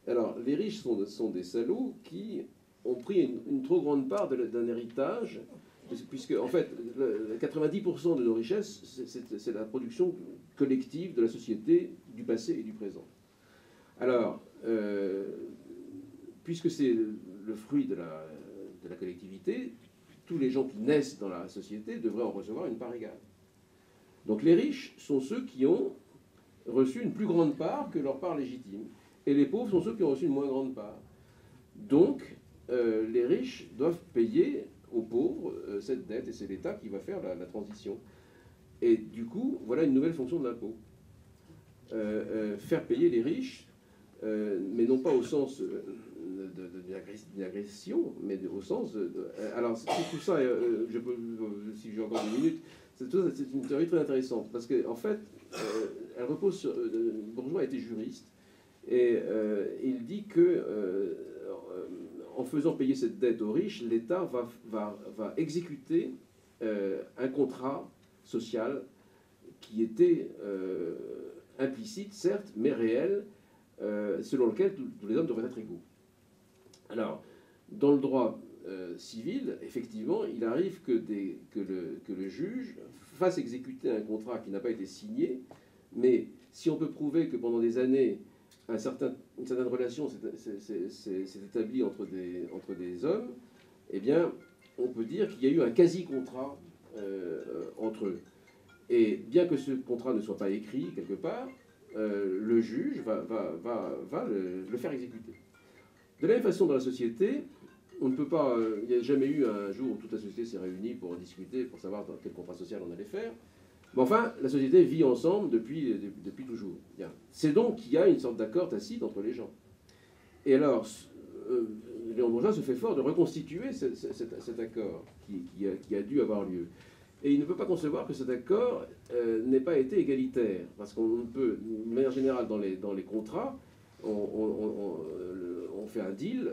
Alors, les riches sont des salauds qui ont pris une trop grande part d'un héritage, puisque, en fait, 90% de nos richesses, c'est la production collective de la société du passé et du présent. Alors, puisque c'est le fruit de la collectivité, tous les gens qui naissent dans la société devraient en recevoir une part égale. Donc les riches sont ceux qui ont reçu une plus grande part que leur part légitime. Et les pauvres sont ceux qui ont reçu une moins grande part. Donc, les riches doivent payer aux pauvres cette dette, et c'est l'État qui va faire la transition. Et du coup, voilà une nouvelle fonction de l'impôt. Faire payer les riches, mais non pas au sens d'une agression, mais au sens alors, tout ça, si j'ai encore 2 minutes, c'est une théorie très intéressante, parce qu'en fait, elle repose sur... Bourgeois était juriste, et il dit que en faisant payer cette dette aux riches, l'État va exécuter un contrat social qui était implicite, certes, mais réel, selon lequel tous les hommes devraient être égaux. Alors, dans le droit civil, effectivement, il arrive que le juge fasse exécuter un contrat qui n'a pas été signé, mais si on peut prouver que pendant des années, une certaine relation s'est établie entre des hommes, eh bien, on peut dire qu'il y a eu un quasi-contrat entre eux. Et bien que ce contrat ne soit pas écrit quelque part, le juge va le faire exécuter. De la même façon, dans la société, on ne peut pas. Il n'y a jamais eu un jour où toute la société s'est réunie pour discuter, pour savoir dans quel contrat social on allait faire. Mais enfin, la société vit ensemble depuis toujours. C'est donc qu'il y a une sorte d'accord tacite entre les gens. Et alors, Léon Bourgeois se fait fort de reconstituer cet accord qui a dû avoir lieu. Et il ne peut pas concevoir que cet accord n'ait pas été égalitaire. Parce qu'on peut, de manière générale, dans les contrats, on fait un deal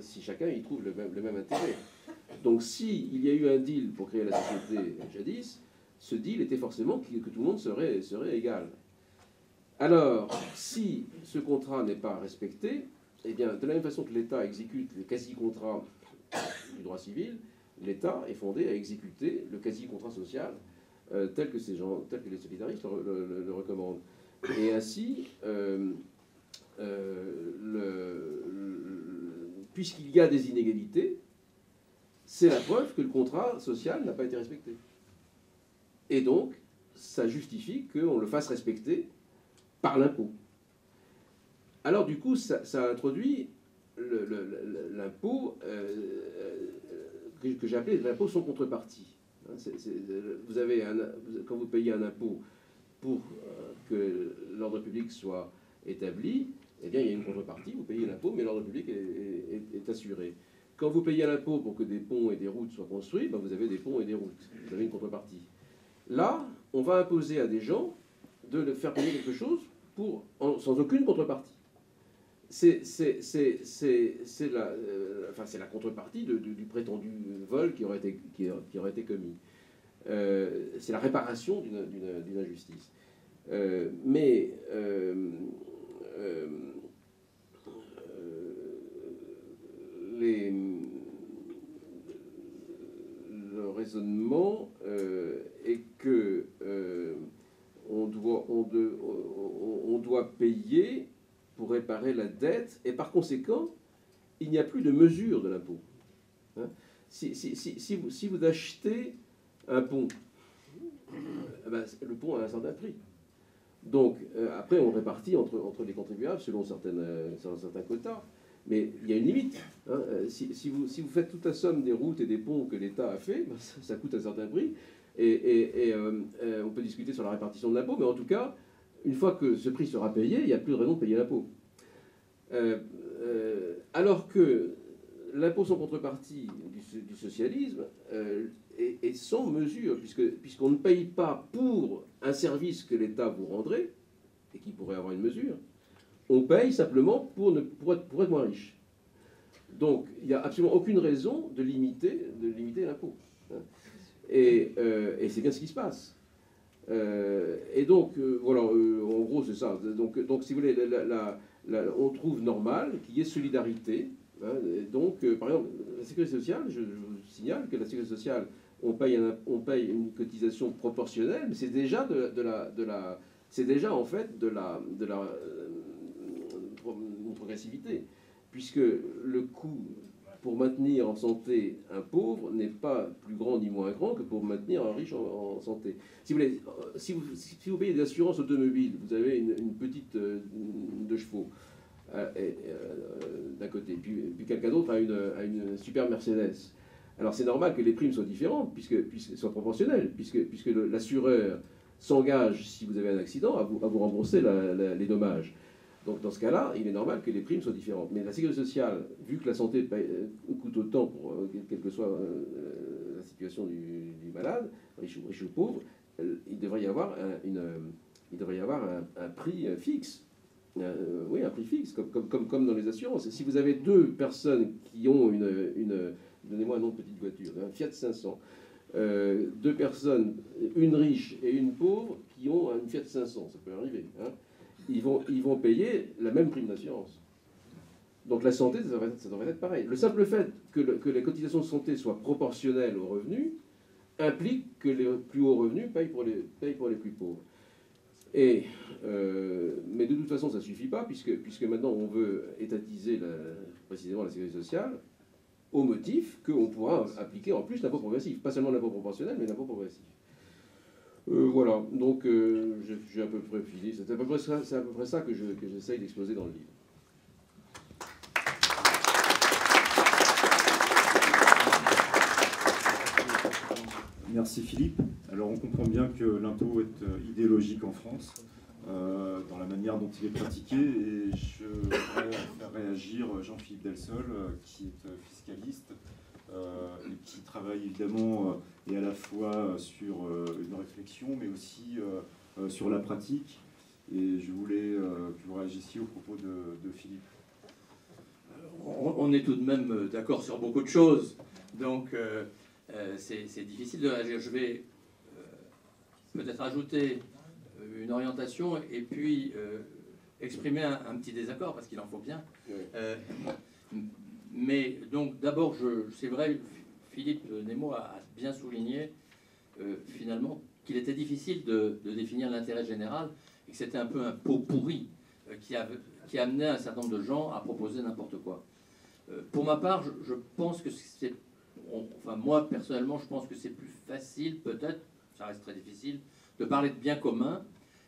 si chacun y trouve le même intérêt. Donc s'il y a eu un deal pour créer la société jadis, ce deal était forcément que tout le monde serait égal. Alors, si ce contrat n'est pas respecté, eh bien, de la même façon que l'État exécute les quasi-contrats du droit civil, l'État est fondé à exécuter le quasi-contrat social tel que les solidaristes le recommandent. Et ainsi, puisqu'il y a des inégalités, c'est la preuve que le contrat social n'a pas été respecté. Et donc, ça justifie qu'on le fasse respecter par l'impôt. Alors du coup, ça introduit l'impôt que j'ai appelé l'impôt sans contrepartie. Quand vous payez un impôt pour que l'ordre public soit établi, eh bien il y a une contrepartie, vous payez l'impôt, mais l'ordre public est assuré. Quand vous payez l'impôt pour que des ponts et des routes soient construits, ben vous avez des ponts et des routes, vous avez une contrepartie. Là, on va imposer à des gens de le faire payer quelque chose sans aucune contrepartie. C'est la contrepartie du prétendu vol qui aurait été commis. C'est la réparation d'une injustice. Mais le raisonnement est que on doit payer pour réparer la dette, et par conséquent, il n'y a plus de mesure de l'impôt. Hein, si vous achetez un pont, ben, le pont a un certain prix. Donc, après, on répartit entre les contribuables selon certains quotas. Mais il y a une limite. Hein. Si vous faites toute la somme des routes et des ponts que l'État a fait, ben, ça coûte un certain prix. Et on peut discuter sur la répartition de l'impôt, mais en tout cas, une fois que ce prix sera payé, il n'y a plus de raison de payer l'impôt. Alors que l'impôt sans contrepartie du socialisme est sans mesure, puisqu'on ne paye pas pour un service que l'État vous rendrait, et qui pourrait avoir une mesure, on paye simplement pour être moins riche. Donc il n'y a absolument aucune raison de limiter l'impôt. Et c'est bien ce qui se passe. Et donc, voilà, en gros, c'est ça. Donc, si vous voulez, on trouve normal qu'il y ait solidarité. Hein, donc, par exemple, la sécurité sociale, je vous signale que la sécurité sociale, on paye une cotisation proportionnelle, mais c'est déjà c'est déjà en fait une progressivité, puisque le coût pour maintenir en santé un pauvre n'est pas plus grand ni moins grand que pour maintenir un riche en santé. Si vous voulez, si vous payez des assurances automobiles, vous avez une petite 2 chevaux d'un côté, puis quelqu'un d'autre a une super Mercedes. Alors c'est normal que les primes soient différentes, puisqu'elles soient proportionnelles, puisque l'assureur s'engage, si vous avez un accident, à vous rembourser les dommages. Donc dans ce cas-là, il est normal que les primes soient différentes. Mais la sécurité sociale, vu que la santé coûte autant pour quelle que soit la situation du malade, riche ou pauvre, il devrait y avoir un prix fixe. Oui, un prix fixe, comme dans les assurances. Et si vous avez 2 personnes qui ont donnez-moi un nom de petite voiture, un Fiat 500, 2 personnes, une riche et une pauvre, qui ont une Fiat 500, ça peut arriver, hein. Ils vont payer la même prime d'assurance. Donc la santé, ça devrait être pareil. Le simple fait que les cotisations de santé soient proportionnelles aux revenus implique que les plus hauts revenus payent pour les plus pauvres. Mais de toute façon, ça ne suffit pas, puisque maintenant on veut étatiser précisément la sécurité sociale au motif qu'on pourra appliquer en plus l'impôt progressif. Pas seulement l'impôt proportionnel, mais l'impôt progressif. Voilà, donc j'ai à peu près fini. C'est à peu près ça que j'essaye d'exposer dans le livre. Merci Philippe. Alors on comprend bien que l'impôt est idéologique en France, dans la manière dont il est pratiqué, et je voudrais faire réagir Jean-Philippe Delsol, qui est fiscaliste, et qui travaille évidemment et à la fois sur une réflexion, mais aussi sur la pratique. Et je voulais que vous réagissiez au propos de Philippe. On est tout de même d'accord sur beaucoup de choses, donc c'est difficile de réagir. Je vais peut-être ajouter une orientation et puis exprimer un petit désaccord, parce qu'il en faut bien. Mais donc d'abord, c'est vrai, Philippe Nemo a bien souligné finalement qu'il était difficile de définir l'intérêt général et que c'était un peu un pot pourri qui amenait un certain nombre de gens à proposer n'importe quoi. Pour ma part, je pense que c'est... Enfin, moi, personnellement, je pense que c'est plus facile, peut-être, ça reste très difficile, de parler de bien commun.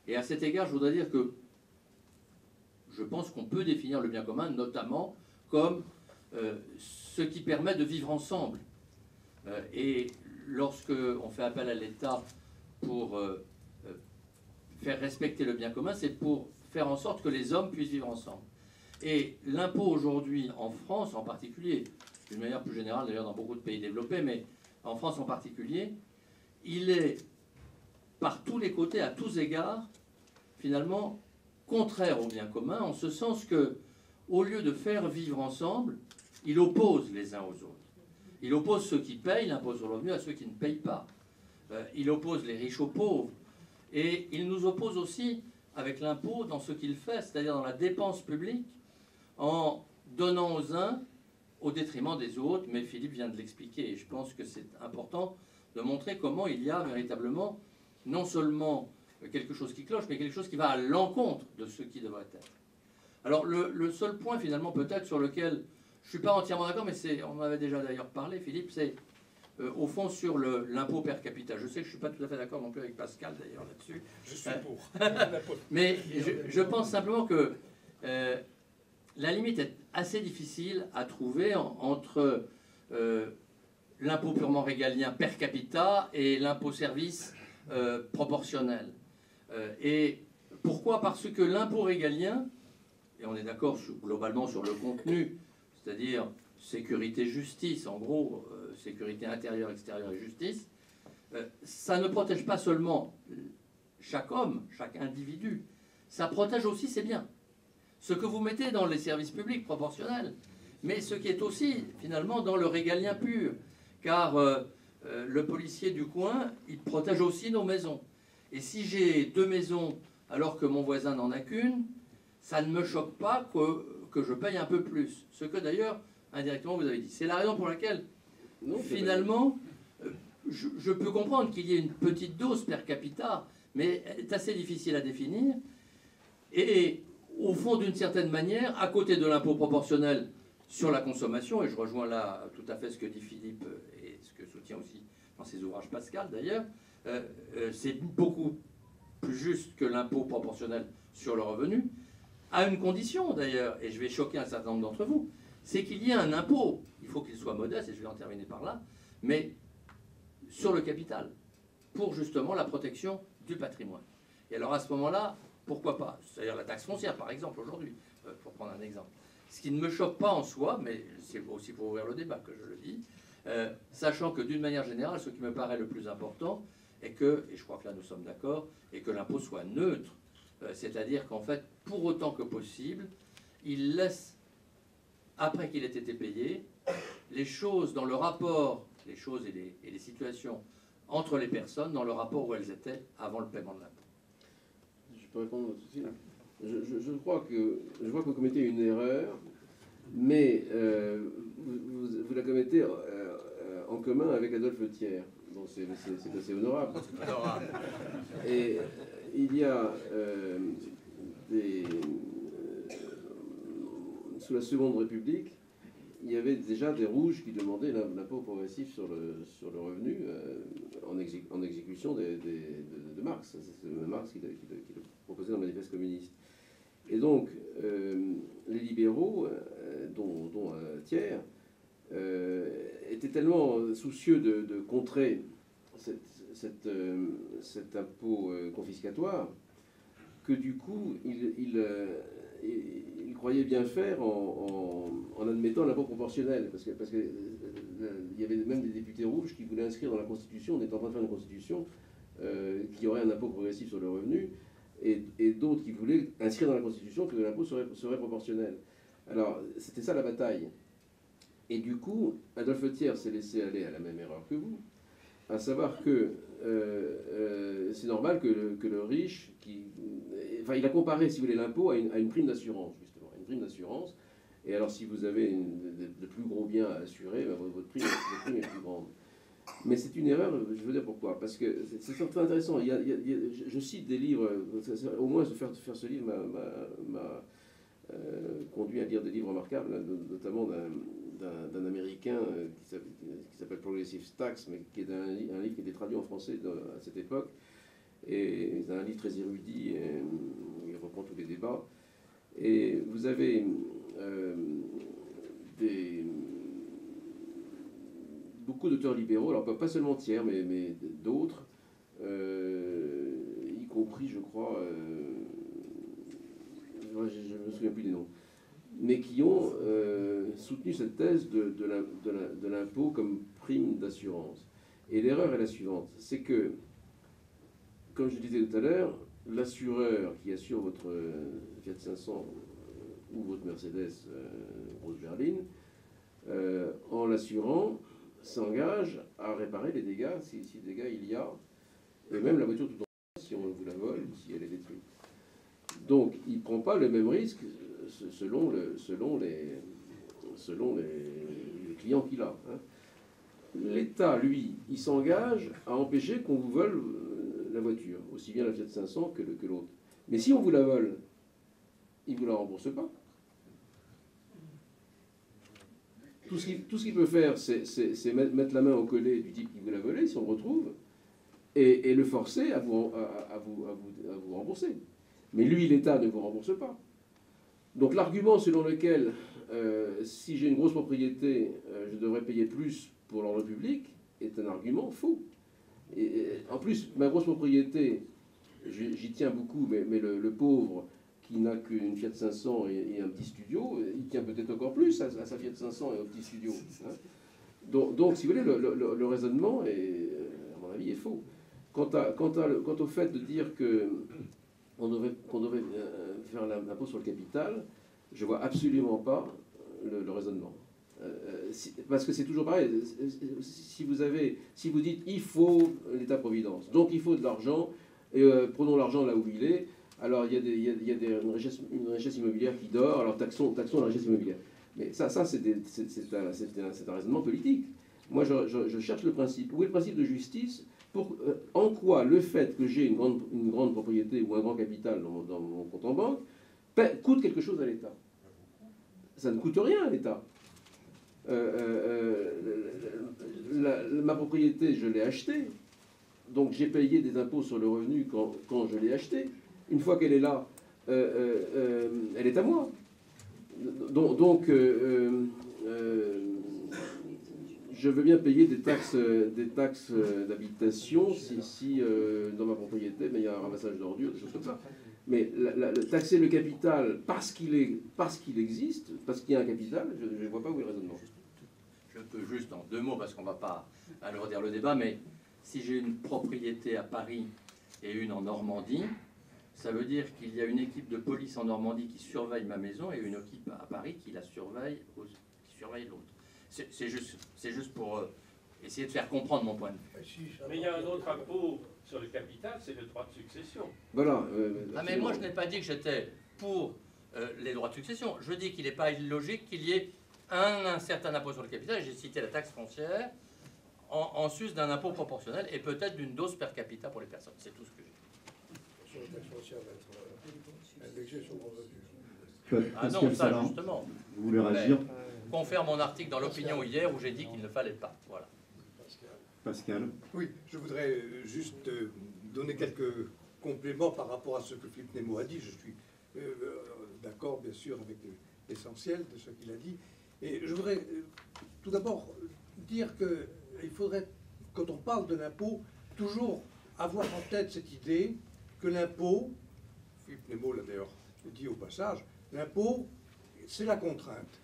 Et à cet égard, je voudrais dire que je pense qu'on peut définir le bien commun, notamment comme ce qui permet de vivre ensemble. Et lorsque on fait appel à l'État pour faire respecter le bien commun, c'est pour faire en sorte que les hommes puissent vivre ensemble. Et l'impôt aujourd'hui, en France en particulier, d'une manière plus générale d'ailleurs dans beaucoup de pays développés, mais en France en particulier, il est par tous les côtés, à tous égards, finalement contraire au bien commun, en ce sens que, au lieu de faire vivre ensemble, il oppose les uns aux autres. Il oppose ceux qui payent l'impôt sur le revenu à ceux qui ne payent pas. Il oppose les riches aux pauvres. Et il nous oppose aussi avec l'impôt dans ce qu'il fait, c'est-à-dire dans la dépense publique, en donnant aux uns au détriment des autres. Mais Philippe vient de l'expliquer, et je pense que c'est important de montrer comment il y a véritablement non seulement quelque chose qui cloche, mais quelque chose qui va à l'encontre de ce qui devrait être. Alors le seul point finalement peut-être sur lequel je ne suis pas entièrement d'accord, mais on en avait déjà d'ailleurs parlé, Philippe, c'est au fond sur l'impôt per capita. Je sais que je ne suis pas tout à fait d'accord non plus avec Pascal d'ailleurs là-dessus. Je suis pour. Mais je pense simplement que la limite est assez difficile à trouver entre l'impôt purement régalien per capita et l'impôt service proportionnel. Et pourquoi? Parce que l'impôt régalien, et on est d'accord globalement sur le contenu, c'est-à-dire sécurité, justice, en gros, sécurité intérieure, extérieure et justice, ça ne protège pas seulement chaque homme, chaque individu, ça protège aussi ses biens. Ce que vous mettez dans les services publics proportionnels, mais ce qui est aussi finalement dans le régalien pur, car le policier du coin, il protège aussi nos maisons. Et si j'ai 2 maisons alors que mon voisin n'en a qu'une, ça ne me choque pas que je paye un peu plus. Ce que d'ailleurs, indirectement, vous avez dit. C'est la raison pour laquelle, finalement, je peux comprendre qu'il y ait une petite dose per capita, mais elle est assez difficile à définir. Et au fond, d'une certaine manière, à côté de l'impôt proportionnel sur la consommation, et je rejoins là tout à fait ce que dit Philippe et ce que soutient aussi dans ses ouvrages Pascal d'ailleurs, c'est beaucoup plus juste que l'impôt proportionnel sur le revenu, à une condition d'ailleurs, et je vais choquer un certain nombre d'entre vous, c'est qu'il y ait un impôt, il faut qu'il soit modeste, et je vais en terminer par là, mais sur le capital, pour justement la protection du patrimoine. Et alors à ce moment-là, pourquoi pas? C'est-à-dire la taxe foncière, par exemple, aujourd'hui, pour prendre un exemple. Ce qui ne me choque pas en soi, mais c'est aussi pour ouvrir le débat que je le dis, sachant que d'une manière générale, ce qui me paraît le plus important est que, et je crois que là nous sommes d'accord, est que l'impôt soit neutre. C'est-à-dire qu'en fait, pour autant que possible, il laisse, après qu'il ait été payé, les choses dans le rapport, les choses et les situations entre les personnes dans le rapport où elles étaient avant le paiement de l'impôt. Je peux répondre à tout de suite. Je vois que vous commettez une erreur, mais vous la commettez en commun avec Adolphe Thiers. Bon, c'est assez honorable. Et il y a sous la Seconde République, il y avait déjà des rouges qui demandaient l'impôt progressif sur le revenu en exécution de Marx. C'est Marx qui le proposait dans le manifeste communiste. Et donc, les libéraux, dont un tiers, étaient tellement soucieux de contrer cet impôt confiscatoire que du coup, ils croyaient bien faire en admettant l'impôt proportionnel. Parce que il y avait même des députés rouges qui voulaient inscrire dans la Constitution, on est en train de faire une Constitution qui aurait un impôt progressif sur le revenu, et d'autres qui voulaient inscrire dans la Constitution que l'impôt serait proportionnel. Alors, c'était ça la bataille. Et du coup, Adolphe Thiers s'est laissé aller à la même erreur que vous, à savoir que c'est normal que le riche, enfin, il a comparé, si vous voulez, l'impôt à une prime d'assurance, justement, une prime d'assurance. Et alors, si vous avez de plus gros biens à assurer, ben, votre prime est plus grande. Mais c'est une erreur, je veux dire pourquoi. Parce que c'est très intéressant. Je cite des livres, au moins faire ce livre m'a conduit à lire des livres remarquables, notamment d'un Américain qui s'appelle Progressive Tax, mais qui est un livre qui a été traduit en français à cette époque. Et c'est un livre très érudit, et il reprend tous les débats. Et vous avez beaucoup d'auteurs libéraux, alors pas seulement Thiers, mais d'autres, y compris, je crois, je ne me souviens plus des noms, mais qui ont soutenu cette thèse de l'impôt comme prime d'assurance. Et l'erreur est la suivante, c'est que, comme je disais tout à l'heure, l'assureur qui assure votre Fiat 500 ou votre Mercedes Rose Berline, en l'assurant, s'engage à réparer les dégâts, si dégâts il y a, et même la voiture tout en si on vous la vole ou si elle est détruite. Donc, il ne prend pas le même risque selon les clients qu'il a. Hein. L'État, lui, il s'engage à empêcher qu'on vous vole la voiture, aussi bien la Fiat 500 que l'autre. Mais si on vous la vole, il ne vous la rembourse pas. Tout ce qu'il peut faire, c'est mettre la main au collet du type qui vous l'a volé, si on le retrouve, et le forcer à vous rembourser. Mais lui, l'État, ne vous rembourse pas. Donc l'argument selon lequel, si j'ai une grosse propriété, je devrais payer plus pour l'ordre public, est un argument faux. Et en plus, ma grosse propriété, j'y tiens beaucoup, mais le pauvre qui n'a qu'une Fiat 500 et un petit studio, il tient peut-être encore plus à sa Fiat 500 et au petit studio. Hein. Donc, si vous voulez, le raisonnement, à mon avis, est faux. Quant au fait de dire qu'on devrait faire l'impôt sur le capital, je ne vois absolument pas le raisonnement. Parce que c'est toujours pareil. Si vous dites il faut l'État-providence, donc il faut de l'argent, et prenons l'argent là où il est, alors il y a une richesse immobilière qui dort, alors taxons la richesse immobilière. Mais ça c'est un raisonnement politique. Moi, je cherche le principe. Où est le principe de justice en quoi le fait que j'ai une grande propriété ou un grand capital dans mon compte en banque coûte quelque chose à l'État? Ça ne coûte rien à l'État. Ma propriété, je l'ai achetée, donc j'ai payé des impôts sur le revenu quand je l'ai achetée. Une fois qu'elle est là, elle est à moi. Donc je veux bien payer des taxes d'habitation si dans ma propriété, il y a un ramassage d'ordures, des choses comme ça. Mais taxer le capital parce qu'il existe, parce qu'il y a un capital, je ne vois pas où est le raisonnement. Je peux juste en 2 mots, parce qu'on ne va pas alourdir le débat, mais si j'ai une propriété à Paris et une en Normandie, ça veut dire qu'il y a une équipe de police en Normandie qui surveille ma maison et une équipe à Paris qui la surveille, l'autre. C'est juste pour essayer de faire comprendre mon point de vue. Mais il y a un autre impôt sur le capital, c'est le droit de succession. Voilà. Mais moi, je n'ai pas dit que j'étais pour les droits de succession. Je dis qu'il n'est pas illogique qu'il y ait un certain impôt sur le capital. J'ai cité la taxe foncière en sus d'un impôt proportionnel et peut-être d'une dose per capita pour les personnes. C'est tout ce que j'ai dit. Sur la taxe foncière va être indexée sur le revenu. Ah non, Pascal ça Salin, justement. vous voulez réagir? Confère mon article dans l'Opinion hier où j'ai dit qu'il ne fallait pas. Voilà. Pascal. Oui, je voudrais juste donner quelques compléments par rapport à ce que Philippe Nemo a dit. Je suis d'accord, bien sûr, avec l'essentiel de ce qu'il a dit. Et je voudrais tout d'abord dire qu'il faudrait, quand on parle de l'impôt, toujours avoir en tête cette idée que l'impôt, Philippe Nemo l'a d'ailleurs dit au passage, l'impôt, c'est la contrainte.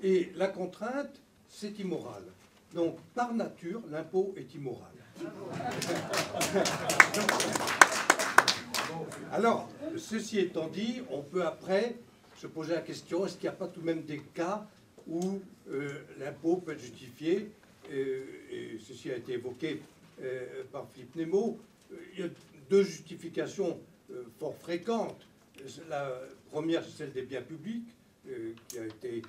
Et la contrainte, c'est immoral. Donc, par nature, l'impôt est immoral. Alors, ceci étant dit, on peut après se poser la question, est-ce qu'il n'y a pas tout de même des cas où l'impôt peut être justifié, et ceci a été évoqué par Philippe Nemo. Il y a deux justifications fort fréquentes. La première, c'est celle des biens publics, qui a été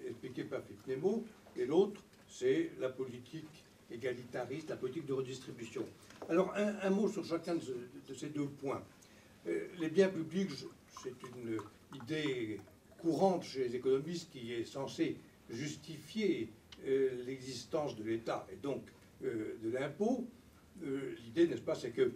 expliquée par Philippe Nemo, et l'autre, c'est la politique égalitariste, la politique de redistribution. Alors, un mot sur chacun de ces deux points. Les biens publics, c'est une idée courante chez les économistes qui est censée justifier l'existence de l'État et donc de l'impôt. L'idée, n'est-ce pas, c'est que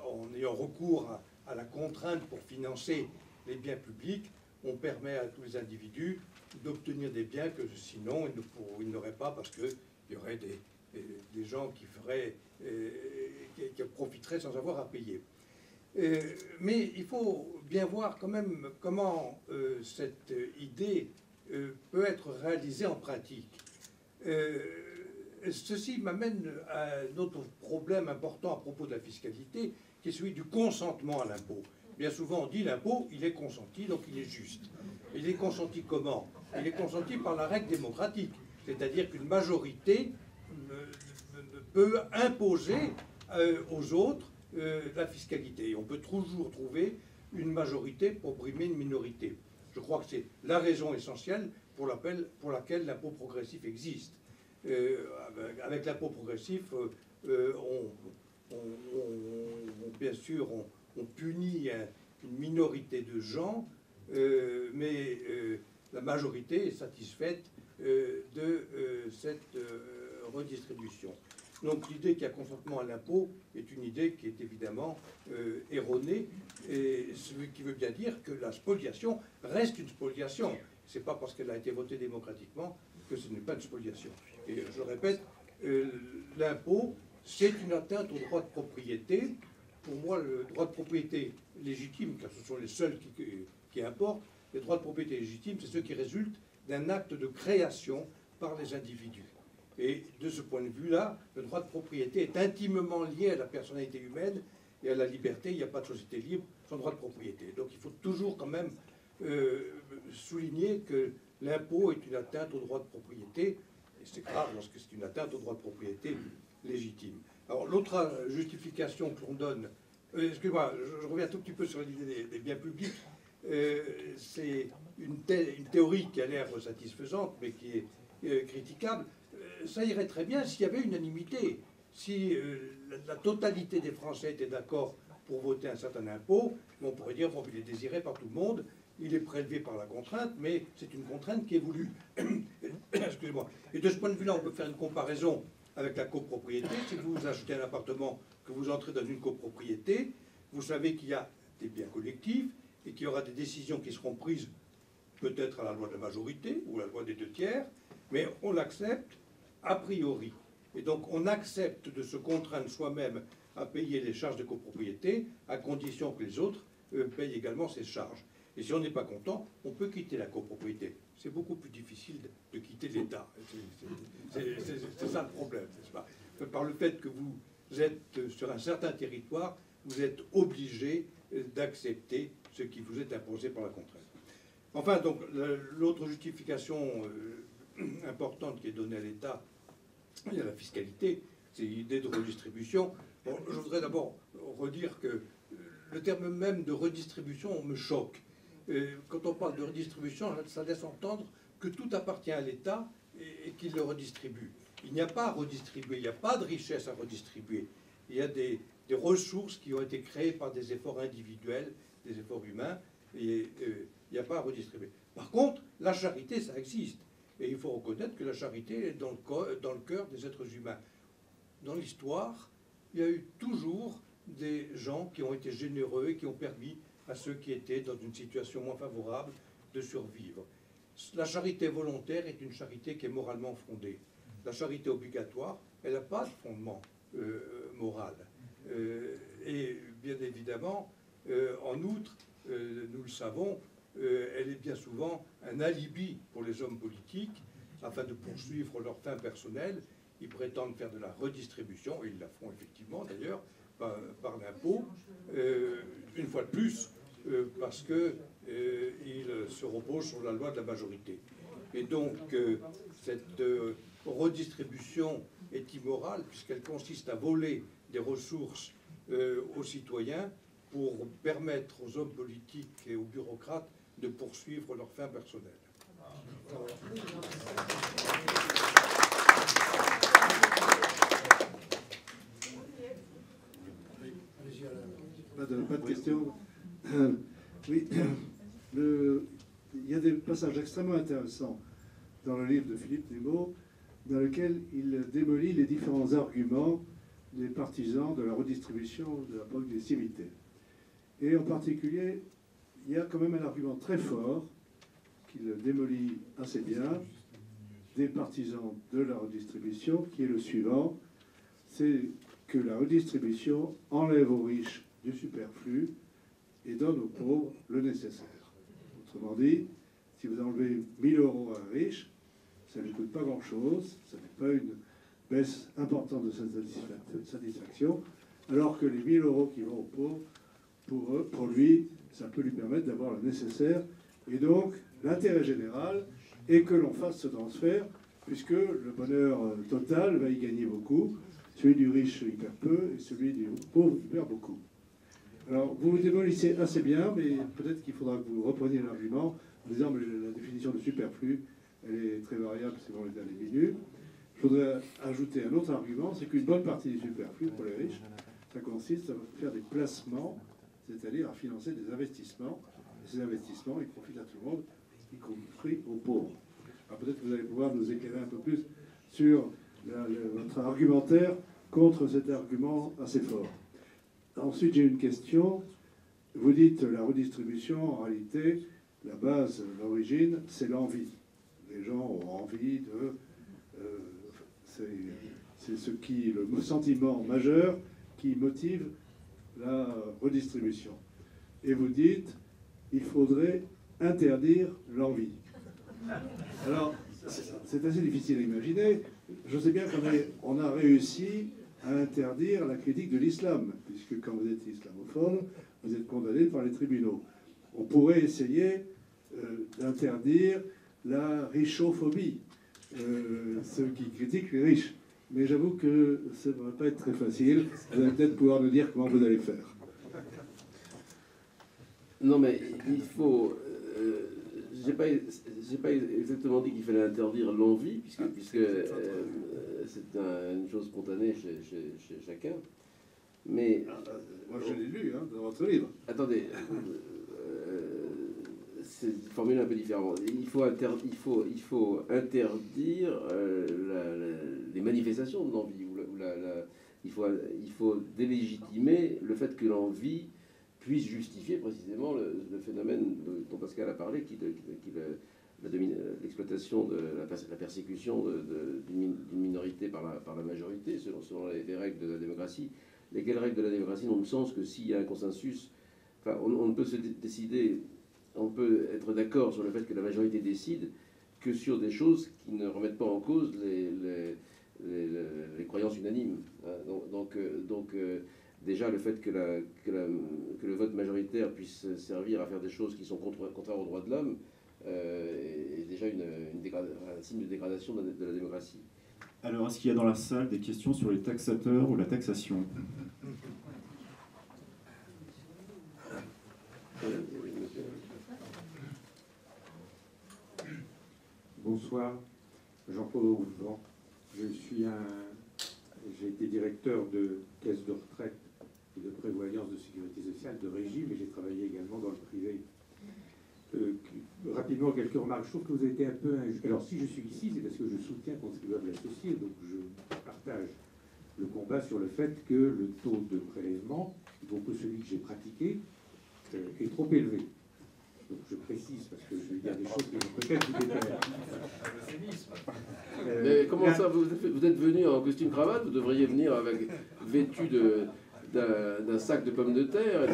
en ayant recours à la contrainte pour financer les biens publics, on permet à tous les individus d'obtenir des biens que sinon ils n'auraient pas, parce qu'il y aurait des gens qui profiteraient sans avoir à payer. Mais il faut bien voir quand même comment cette idée peut être réalisée en pratique. Ceci m'amène à un autre problème important à propos de la fiscalité, qui est celui du consentement à l'impôt. Bien souvent, on dit l'impôt, il est consenti, donc il est juste. Il est consenti comment? Il est consenti par la règle démocratique, c'est-à-dire qu'une majorité peut imposer aux autres la fiscalité. Et on peut toujours trouver une majorité pour brimer une minorité. Je crois que c'est la raison essentielle pour laquelle l'impôt progressif existe. Avec l'impôt progressif, bien sûr, on punit une minorité de gens, mais la majorité est satisfaite de cette redistribution. Donc l'idée qu'il y a consentement à l'impôt est une idée qui est évidemment erronée, et ce qui veut bien dire que la spoliation reste une spoliation. Ce n'est pas parce qu'elle a été votée démocratiquement que ce n'est pas une spoliation. Et je répète, l'impôt, c'est une atteinte au droit de propriété. Pour moi, le droit de propriété légitime, car ce sont les seuls qui importent, les droits de propriété légitimes, c'est ceux qui résultent d'un acte de création par les individus. Et de ce point de vue-là, le droit de propriété est intimement lié à la personnalité humaine et à la liberté. Il n'y a pas de société libre sans droit de propriété. Donc il faut toujours quand même souligner que l'impôt est une atteinte au droit de propriété. Et c'est grave lorsque c'est une atteinte au droit de propriété légitime. Alors l'autre justification que l'on donne, excusez-moi, je reviens un tout petit peu sur l'idée des biens publics. C'est une théorie qui a l'air satisfaisante, mais qui est critiquable. Ça irait très bien s'il y avait unanimité. Si la totalité des Français était d'accord pour voter un certain impôt, on pourrait dire bon, il est désiré par tout le monde, il est prélevé par la contrainte, mais c'est une contrainte qui est voulue. Excusez-moi. Et de ce point de vue-là, on peut faire une comparaison avec la copropriété. Si vous achetez un appartement, que vous entrez dans une copropriété, vous savez qu'il y a des biens collectifs et qu'il y aura des décisions qui seront prises peut-être à la loi de la majorité ou à la loi des 2/3, mais on l'accepte a priori. Et donc on accepte de se contraindre soi-même à payer les charges de copropriété à condition que les autres payent également ces charges. Et si on n'est pas content, on peut quitter la copropriété. C'est beaucoup plus difficile de quitter l'État. C'est ça le problème, n'est-ce pas? Par le fait que vous êtes sur un certain territoire, vous êtes obligé d'accepter ce qui vous est imposé par la contrainte. Enfin, donc, l'autre justification importante qui est donnée à l'État, il y a la fiscalité, c'est l'idée de redistribution. Bon, je voudrais d'abord redire que le terme même de redistribution me choque. Quand on parle de redistribution, ça laisse entendre que tout appartient à l'État et qu'il le redistribue. Il n'y a pas à redistribuer, il n'y a pas de richesse à redistribuer. Il y a des ressources qui ont été créées par des efforts individuels, des efforts humains, Et il n'y a pas à redistribuer. Par contre, la charité, ça existe. Et il faut reconnaître que la charité est dans le cœur des êtres humains. Dans l'histoire, il y a eu toujours des gens qui ont été généreux et qui ont permis à ceux qui étaient dans une situation moins favorable de survivre. La charité volontaire est une charité qui est moralement fondée. La charité obligatoire, elle n'a pas de fondement moral. Et bien évidemment, en outre, nous le savons, elle est bien souvent un alibi pour les hommes politiques afin de poursuivre leurs fins personnelles. Ils prétendent faire de la redistribution, et ils la font effectivement d'ailleurs, par l'impôt, une fois de plus, parce qu'ils se reposent sur la loi de la majorité. Et donc, cette redistribution est immorale, puisqu'elle consiste à voler des ressources aux citoyens pour permettre aux hommes politiques et aux bureaucrates de poursuivre leurs fins personnelles. Pas de questions. Oui, il y a des passages extrêmement intéressants dans le livre de Philippe Nemo, dans lequel il démolit les différents arguments des partisans de la redistribution de la progressivité. Et en particulier, il y a quand même un argument très fort qu'il démolit assez bien des partisans de la redistribution, qui est le suivant, c'est que la redistribution enlève aux riches du superflu et donne aux pauvres le nécessaire. Autrement dit, si vous enlevez 1 000 euros à un riche, ça ne lui coûte pas grand-chose, ça n'est pas une baisse importante de sa satisfaction, alors que les 1 000 euros qui vont aux pauvres, pour lui, ça peut lui permettre d'avoir le nécessaire. Et donc, l'intérêt général est que l'on fasse ce transfert, puisque le bonheur total va y gagner beaucoup. Celui du riche, il perd peu, et celui du pauvre, il perd beaucoup. Alors, vous vous démolissez assez bien, mais peut-être qu'il faudra que vous repreniez l'argument en disant que la définition de superflu, elle est très variable selon les individus. Je voudrais ajouter un autre argument, c'est qu'une bonne partie du superflu pour les riches, ça consiste à faire des placements, c'est-à-dire à financer des investissements. Et ces investissements, ils profitent à tout le monde, y compris aux pauvres. Alors peut-être que vous allez pouvoir nous éclairer un peu plus sur votre argumentaire contre cet argument assez fort. Ensuite, j'ai une question. Vous dites la redistribution, en réalité, la base, l'origine, c'est l'envie. Les gens ont envie de... c'est le sentiment majeur qui motive la redistribution. Et vous dites, il faudrait interdire l'envie. Alors, c'est assez difficile à imaginer. Je sais bien qu'on a réussi à interdire la critique de l'islam, puisque quand vous êtes islamophone, vous êtes condamné par les tribunaux. On pourrait essayer d'interdire la richophobie, ceux qui critiquent les riches. Mais j'avoue que ça ne va pas être très facile. Vous allez peut-être pouvoir nous dire comment vous allez faire. Non, mais il faut... j'ai pas exactement dit qu'il fallait interdire l'envie, puisque c'est une chose spontanée chez chacun. Mais... moi, je l'ai lu dans votre livre. Attendez, c'est une formule un peu différente. Il faut interdire les manifestations de l'envie. Il faut délégitimer le fait que l'envie puisse justifier précisément le phénomène dont Pascal a parlé, l'exploitation de la persécution d'une minorité par la majorité, selon les règles de la démocratie. Lesquelles règles de la démocratie n'ont le sens que s'il y a un consensus. Enfin, on ne peut se décider, on peut être d'accord sur le fait que la majorité décide que sur des choses qui ne remettent pas en cause les croyances unanimes. Donc, déjà, le fait que le vote majoritaire puisse servir à faire des choses qui sont contraires aux droits de l'homme est déjà un signe de dégradation de la démocratie. Alors, est-ce qu'il y a dans la salle des questions sur les taxateurs ou la taxation ? Bonsoir, Jean-Paul Auvevent. J'ai été directeur de caisse de retraite et de prévoyance de sécurité sociale de régie, mais j'ai travaillé également dans le privé. remarque, je trouve que vous avez été un peu injuste. Alors, si je suis ici, c'est parce que je soutiens contribuable associé, donc je partage le combat sur le fait que le taux de prélèvement, beaucoup celui que j'ai pratiqué, est trop élevé. Donc je précise, parce que je vais dire des choses que peut-être vous détaillent. Mais comment ça, vous êtes venu en costume cravate? Vous devriez venir vêtu d'un sac de pommes de terre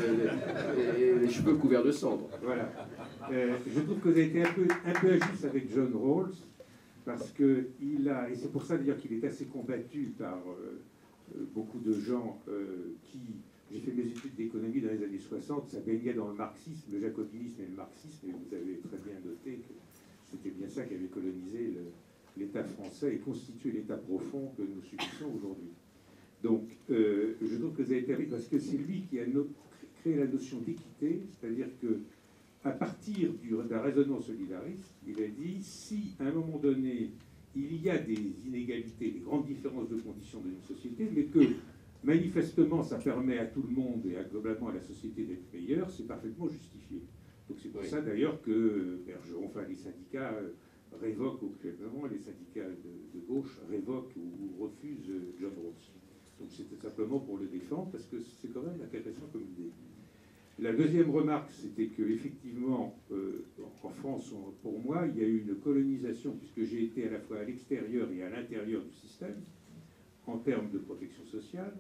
et les cheveux couverts de cendres. Voilà. Je trouve que vous avez été un peu injuste avec John Rawls, parce que et c'est pour ça d'ailleurs qu'il est assez combattu par beaucoup de gens qui... J'ai fait mes études d'économie dans les années 60, ça baignait dans le marxisme, le jacobinisme et le marxisme, et vous avez très bien noté que c'était bien ça qui avait colonisé l'État français et constitué l'État profond que nous subissons aujourd'hui. Donc, je trouve que vous avez été riche parce que c'est lui qui a créé la notion d'équité, c'est-à-dire que à partir d'un raisonnement solidariste, il a dit si à un moment donné il y a des inégalités, des grandes différences de conditions de une société, mais que manifestement ça permet à tout le monde et globalement à la société d'être meilleure, c'est parfaitement justifié. Donc c'est pour ça d'ailleurs que les syndicats révoquent, ou clairement les syndicats de gauche révoquent ou refusent John Rawls. Donc c'était simplement pour le défendre, parce que c'est quand même intéressant comme idée. La deuxième remarque, c'était qu'effectivement, en France, pour moi, il y a eu une colonisation, puisque j'ai été à la fois à l'extérieur et à l'intérieur du système, en termes de protection sociale.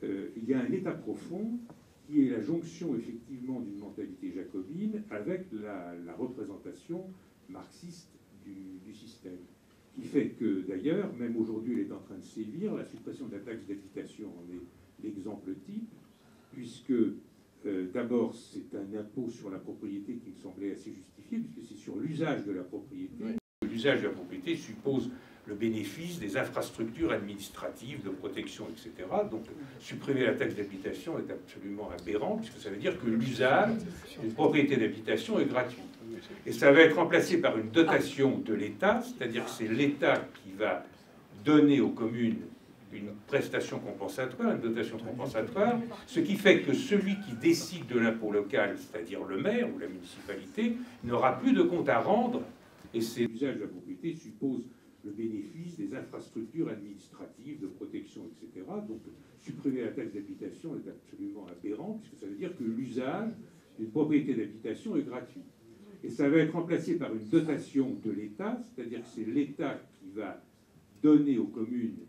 Il y a un état profond qui est la jonction, effectivement, d'une mentalité jacobine avec la représentation marxiste du système. Qui fait que, d'ailleurs, même aujourd'hui, elle est en train de sévir. La suppression de la taxe d'habitation en est l'exemple type, puisque d'abord, c'est un impôt sur la propriété qui me semblait assez justifié, puisque c'est sur l'usage de la propriété. L'usage de la propriété suppose le bénéfice des infrastructures administratives, de protection, etc. Donc, supprimer la taxe d'habitation est absolument aberrant, puisque ça veut dire que l'usage d'une propriété d'habitation est gratuit. Et ça va être remplacé par une dotation de l'État, c'est-à-dire que c'est l'État qui va donner aux communes une prestation compensatoire, une dotation compensatoire, ce qui fait que celui qui décide de l'impôt local, c'est-à-dire le maire ou la municipalité, n'aura plus de compte à rendre. Et c'est l'usage de la propriété suppose le bénéfice des infrastructures administratives, de protection, etc. Donc supprimer la taxe d'habitation est absolument aberrant, puisque ça veut dire que l'usage d'une propriété d'habitation est gratuit. Et ça va être remplacé par une dotation de l'État, c'est-à-dire que c'est l'État qui va donner aux communes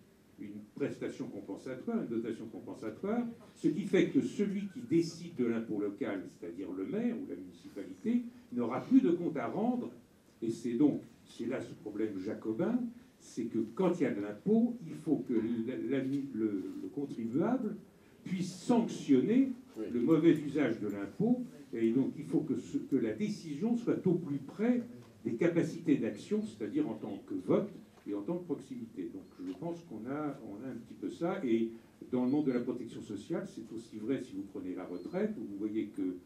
une prestation compensatoire, une dotation compensatoire, ce qui fait que celui qui décide de l'impôt local, c'est-à-dire le maire ou la municipalité, n'aura plus de compte à rendre. Et c'est là ce problème jacobin, c'est que quand il y a de l'impôt, il faut que le contribuable puisse sanctionner le mauvais usage de l'impôt, et donc il faut que la décision soit au plus près des capacités d'action, c'est-à-dire en tant que vote et en tant que proximité. Donc je pense qu'on a un petit peu ça, et dans le monde de la protection sociale, c'est aussi vrai si vous prenez la retraite, où vous voyez que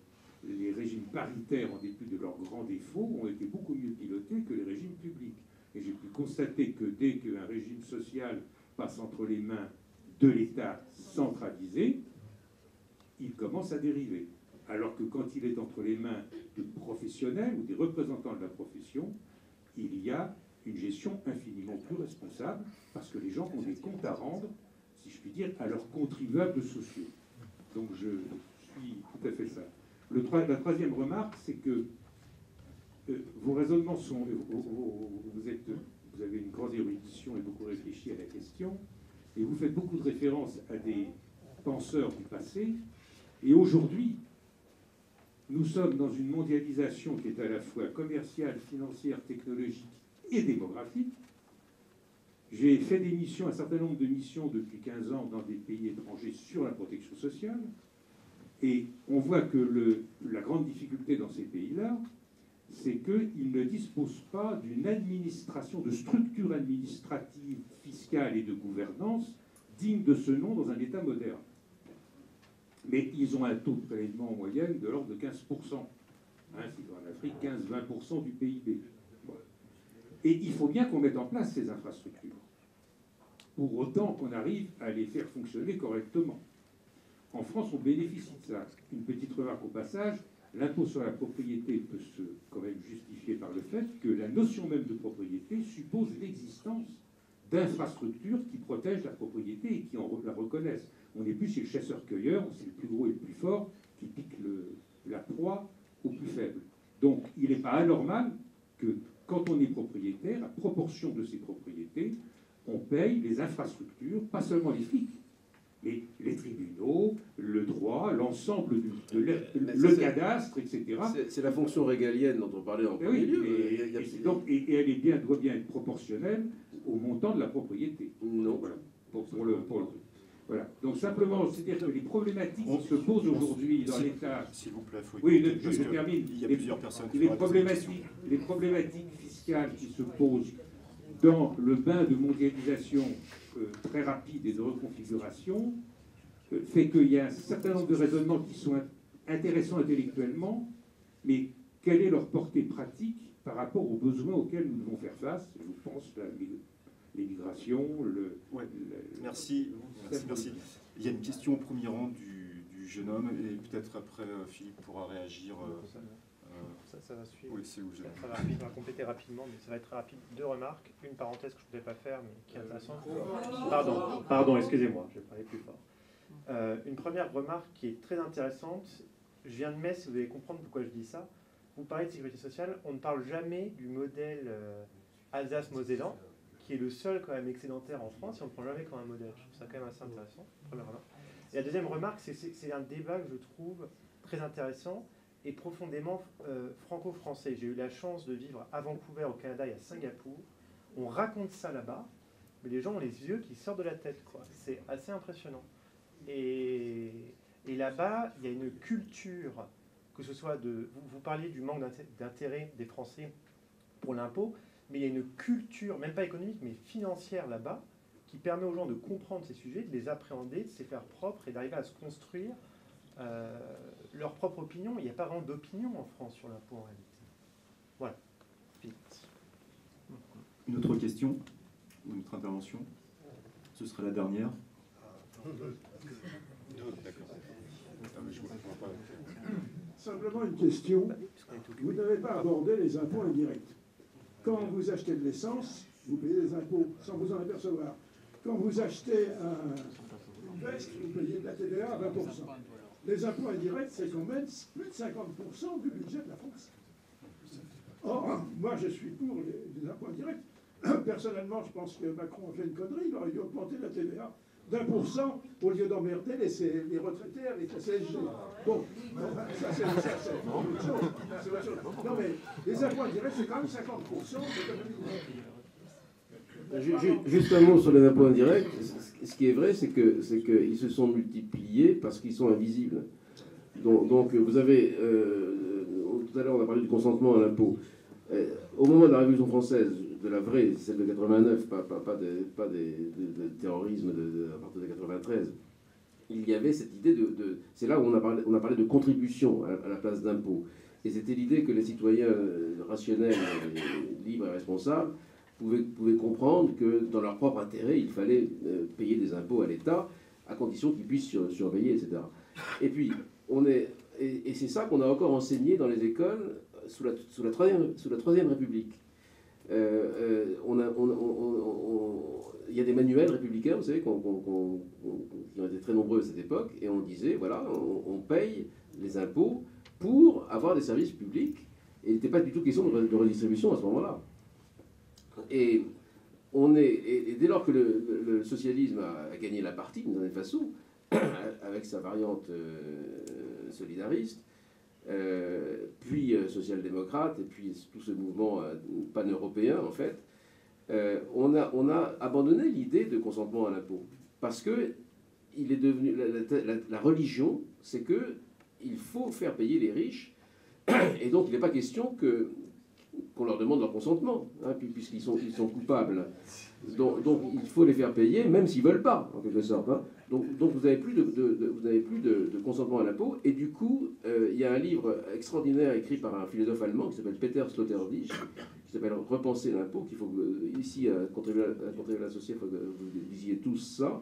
les régimes paritaires, en dépit de leurs grands défauts, ont été beaucoup mieux pilotés que les régimes publics. Et j'ai pu constater que dès qu'un régime social passe entre les mains de l'État centralisé, il commence à dériver. Alors que quand il est entre les mains de professionnels ou des représentants de la profession, il y a une gestion infiniment plus responsable, parce que les gens ont des comptes à rendre, si je puis dire, à leurs contribuables sociaux. Donc je suis tout à fait ça. La troisième remarque, c'est que vos raisonnements sont... Vous avez une grande érudition et beaucoup réfléchi à la question, et vous faites beaucoup de références à des penseurs du passé, et aujourd'hui, nous sommes dans une mondialisation qui est à la fois commerciale, financière, technologique et démographique. J'ai fait des missions, un certain nombre de missions depuis 15 ans dans des pays étrangers sur la protection sociale. Et on voit que la grande difficulté dans ces pays-là, c'est qu'ils ne disposent pas d'une administration, de structure administrative, fiscale et de gouvernance digne de ce nom dans un État moderne. Mais ils ont un taux de prélèvement en moyenne de l'ordre de 15%. C'est en Afrique 15-20% du PIB. Voilà. Et il faut bien qu'on mette en place ces infrastructures, pour autant qu'on arrive à les faire fonctionner correctement. En France, on bénéficie de ça. Une petite remarque au passage, l'impôt sur la propriété peut se quand même justifier par le fait que la notion même de propriété suppose l'existence d'infrastructures qui protègent la propriété et qui la reconnaissent. On n'est plus chez le chasseur-cueilleur, c'est le plus gros et le plus fort qui pique la proie au plus faible. Donc il n'est pas anormal que quand on est propriétaire, à proportion de ses propriétés, on paye les infrastructures, pas seulement les flics, mais les tribunaux, le droit, l'ensemble le cadastre, etc. C'est la fonction régalienne dont on parlait en premier lieu. Et elle doit bien être proportionnelle au montant de la propriété. Non. Voilà. Voilà. Donc simplement, c'est-à-dire que les problématiques qui se posent aujourd'hui dans l'État... S'il vous plaît, faut Oui, écouter, parce je que termine. il y a plusieurs personnes qui Les vont poser des problématiques fiscales qui se posent dans le bain de mondialisation très rapide et de reconfiguration fait qu'il y a un certain nombre de raisonnements qui sont intéressants intellectuellement, mais quelle est leur portée pratique par rapport aux besoins auxquels nous devons faire face? Je pense l'immigration, Merci. Il y a une question au premier rang du jeune homme, et peut-être après Philippe pourra réagir. Ça va suivre. Oui, c'est où Ça va vite, on va compléter rapidement, mais ça va être très rapide. 2 remarques. Une parenthèse que je ne voulais pas faire, mais qui est intéressante. Pardon, excusez-moi, je vais parler plus fort. Une première remarque qui est très intéressante. Je viens de Metz, vous allez comprendre pourquoi je dis ça. Vous parlez de sécurité sociale, on ne parle jamais du modèle Alsace-Mosellan, qui est le seul quand même excédentaire en France, et on ne prend jamais comme un modèle. Je trouve ça quand même assez intéressant. Première remarque. Et la deuxième remarque, c'est un débat que je trouve très intéressant et profondément franco-français. J'ai eu la chance de vivre à Vancouver, au Canada, et à Singapour. On raconte ça là-bas, mais les gens ont les yeux qui sortent de la tête, quoi. C'est assez impressionnant. Et là-bas, il y a une culture, que ce soit de... Vous parliez du manque d'intérêt des Français pour l'impôt, mais il y a une culture, même pas économique, mais financière là-bas, qui permet aux gens de comprendre ces sujets, de les appréhender, de se faire propres et d'arriver à se construire leur propre opinion. Il n'y a pas vraiment d'opinion en France sur l'impôt en réalité. Voilà. Une autre question, une autre intervention? Ce sera la dernière. Simplement une question. Vous n'avez pas abordé les impôts indirects. Quand vous achetez de l'essence, vous payez des impôts sans vous en apercevoir. Quand vous achetez un veste, vous payez de la TVA à 20%. Les impôts indirects, c'est quand même plus de 50% du budget de la France. Or, moi, je suis pour les impôts indirects. Personnellement, je pense que Macron a fait une connerie. Il aurait dû augmenter la TVA d'1% au lieu d'emmerder les retraités avec la CSG. Bon, ça c'est autre chose. Non, mais les impôts indirects, c'est quand même 50% de l'économie. Juste un mot sur les impôts indirects. Ce qui est vrai, c'est qu'ils se sont multipliés parce qu'ils sont invisibles. Donc vous avez... tout à l'heure, on a parlé du consentement à l'impôt. Au moment de la Révolution française, de la vraie, celle de 89, pas des terrorisme à partir de 93, il y avait cette idée c'est là où on a parlé de contribution à la place d'impôt. Et c'était l'idée que les citoyens rationnels, libres et responsables pouvaient comprendre que dans leur propre intérêt, il fallait payer des impôts à l'État, à condition qu'ils puissent surveiller, etc. Et puis, et c'est ça qu'on a encore enseigné dans les écoles sous la Troisième République. Il y a des manuels républicains, vous savez, qui ont été très nombreux à cette époque, et on disait, voilà, on paye les impôts pour avoir des services publics, et il n'était pas du tout question de redistribution à ce moment-là. Et dès lors que le socialisme a gagné la partie, d'une certaine façon, avec sa variante solidariste, puis social-démocrate, et puis tout ce mouvement pan-européen, en fait, on a abandonné l'idée de consentement à l'impôt. Parce que il est devenu, la religion, c'est qu'il faut faire payer les riches, et donc il n'est pas question qu'on leur demande leur consentement, hein, puisqu'ils sont coupables. Donc il faut les faire payer, même s'ils ne veulent pas, en quelque sorte. Hein. Donc vous n'avez plus de consentement à l'impôt. Et du coup, il y a un livre extraordinaire écrit par un philosophe allemand qui s'appelle Peter Sloterdijk, qui s'appelle Repenser l'impôt, qu'il faut ici, à contribuer à l'associé, il faut que vous lisiez tous ça,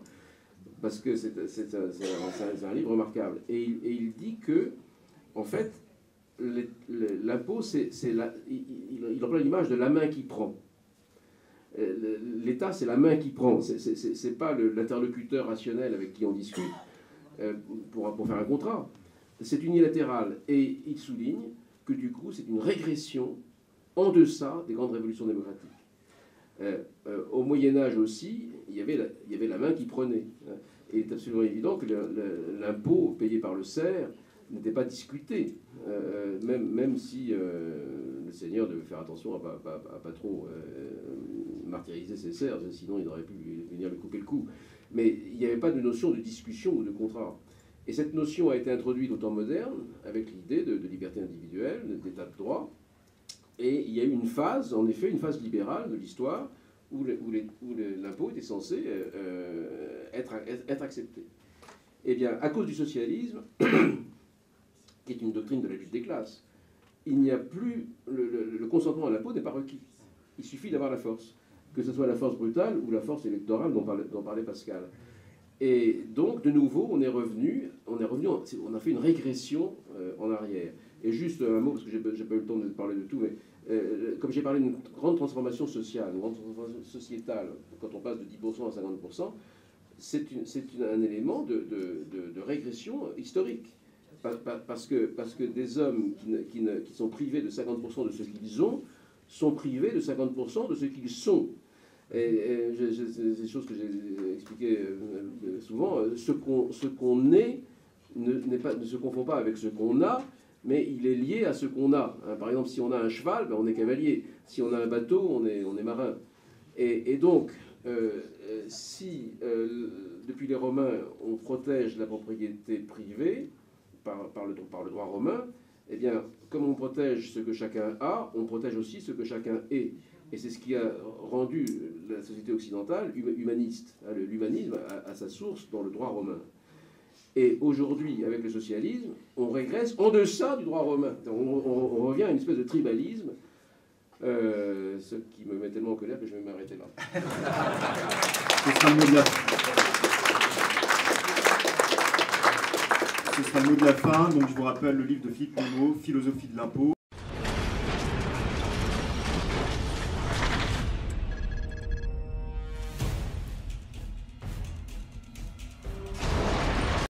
parce que c'est un livre remarquable. Et il dit que, en fait, l'impôt, il emploie l'image de la main qui prend. L'État, c'est la main qui prend. C'est pas l'interlocuteur rationnel avec qui on discute pour faire un contrat. C'est unilatéral. Et il souligne que du coup, c'est une régression en deçà des grandes révolutions démocratiques. Au Moyen-Âge aussi, il y avait la main qui prenait. Et il est absolument évident que l'impôt payé par le serf n'était pas discuté, même si le seigneur devait faire attention à pas trop martyriser ses serfs, sinon il aurait pu venir lui couper le cou. Mais il n'y avait pas de notion de discussion ou de contrat. Et cette notion a été introduite au temps moderne avec l'idée de liberté individuelle, d'état de droit. Et il y a eu une phase, en effet, une phase libérale de l'histoire où l'impôt était censé être accepté. Eh bien, à cause du socialisme, qui est une doctrine de la lutte des classes, il n'y a plus... Le consentement à l'impôt n'est pas requis. Il suffit d'avoir la force, que ce soit la force brutale ou la force électorale dont parlait Pascal. Et donc, de nouveau, on a fait une régression en arrière. Et juste un mot, parce que j'ai pas eu le temps de parler de tout, mais comme j'ai parlé d'une grande transformation sociale, une grande transformation sociétale, quand on passe de 10% à 50%, c'est un élément de régression historique. Parce que des hommes qui sont privés de 50% de ce qu'ils ont sont privés de 50% de ce qu'ils sont. Et c'est des choses que j'ai expliquées souvent. Ce qu'on est ne se confond pas avec ce qu'on a, mais il est lié à ce qu'on a. Par exemple, si on a un cheval, ben on est cavalier. Si on a un bateau, on est marin. Et donc, si depuis les Romains, on protège la propriété privée par le droit romain, eh bien, comme on protège ce que chacun a, on protège aussi ce que chacun est. Et c'est ce qui a rendu la société occidentale humaniste. L'humanisme a sa source dans le droit romain. Et aujourd'hui, avec le socialisme, on régresse en deçà du droit romain. On revient à une espèce de tribalisme, ce qui me met tellement en colère que je vais m'arrêter là. Ce sera le mot de la fin. Donc, je vous rappelle le livre de Philippe Nemo, Philosophie de l'impôt.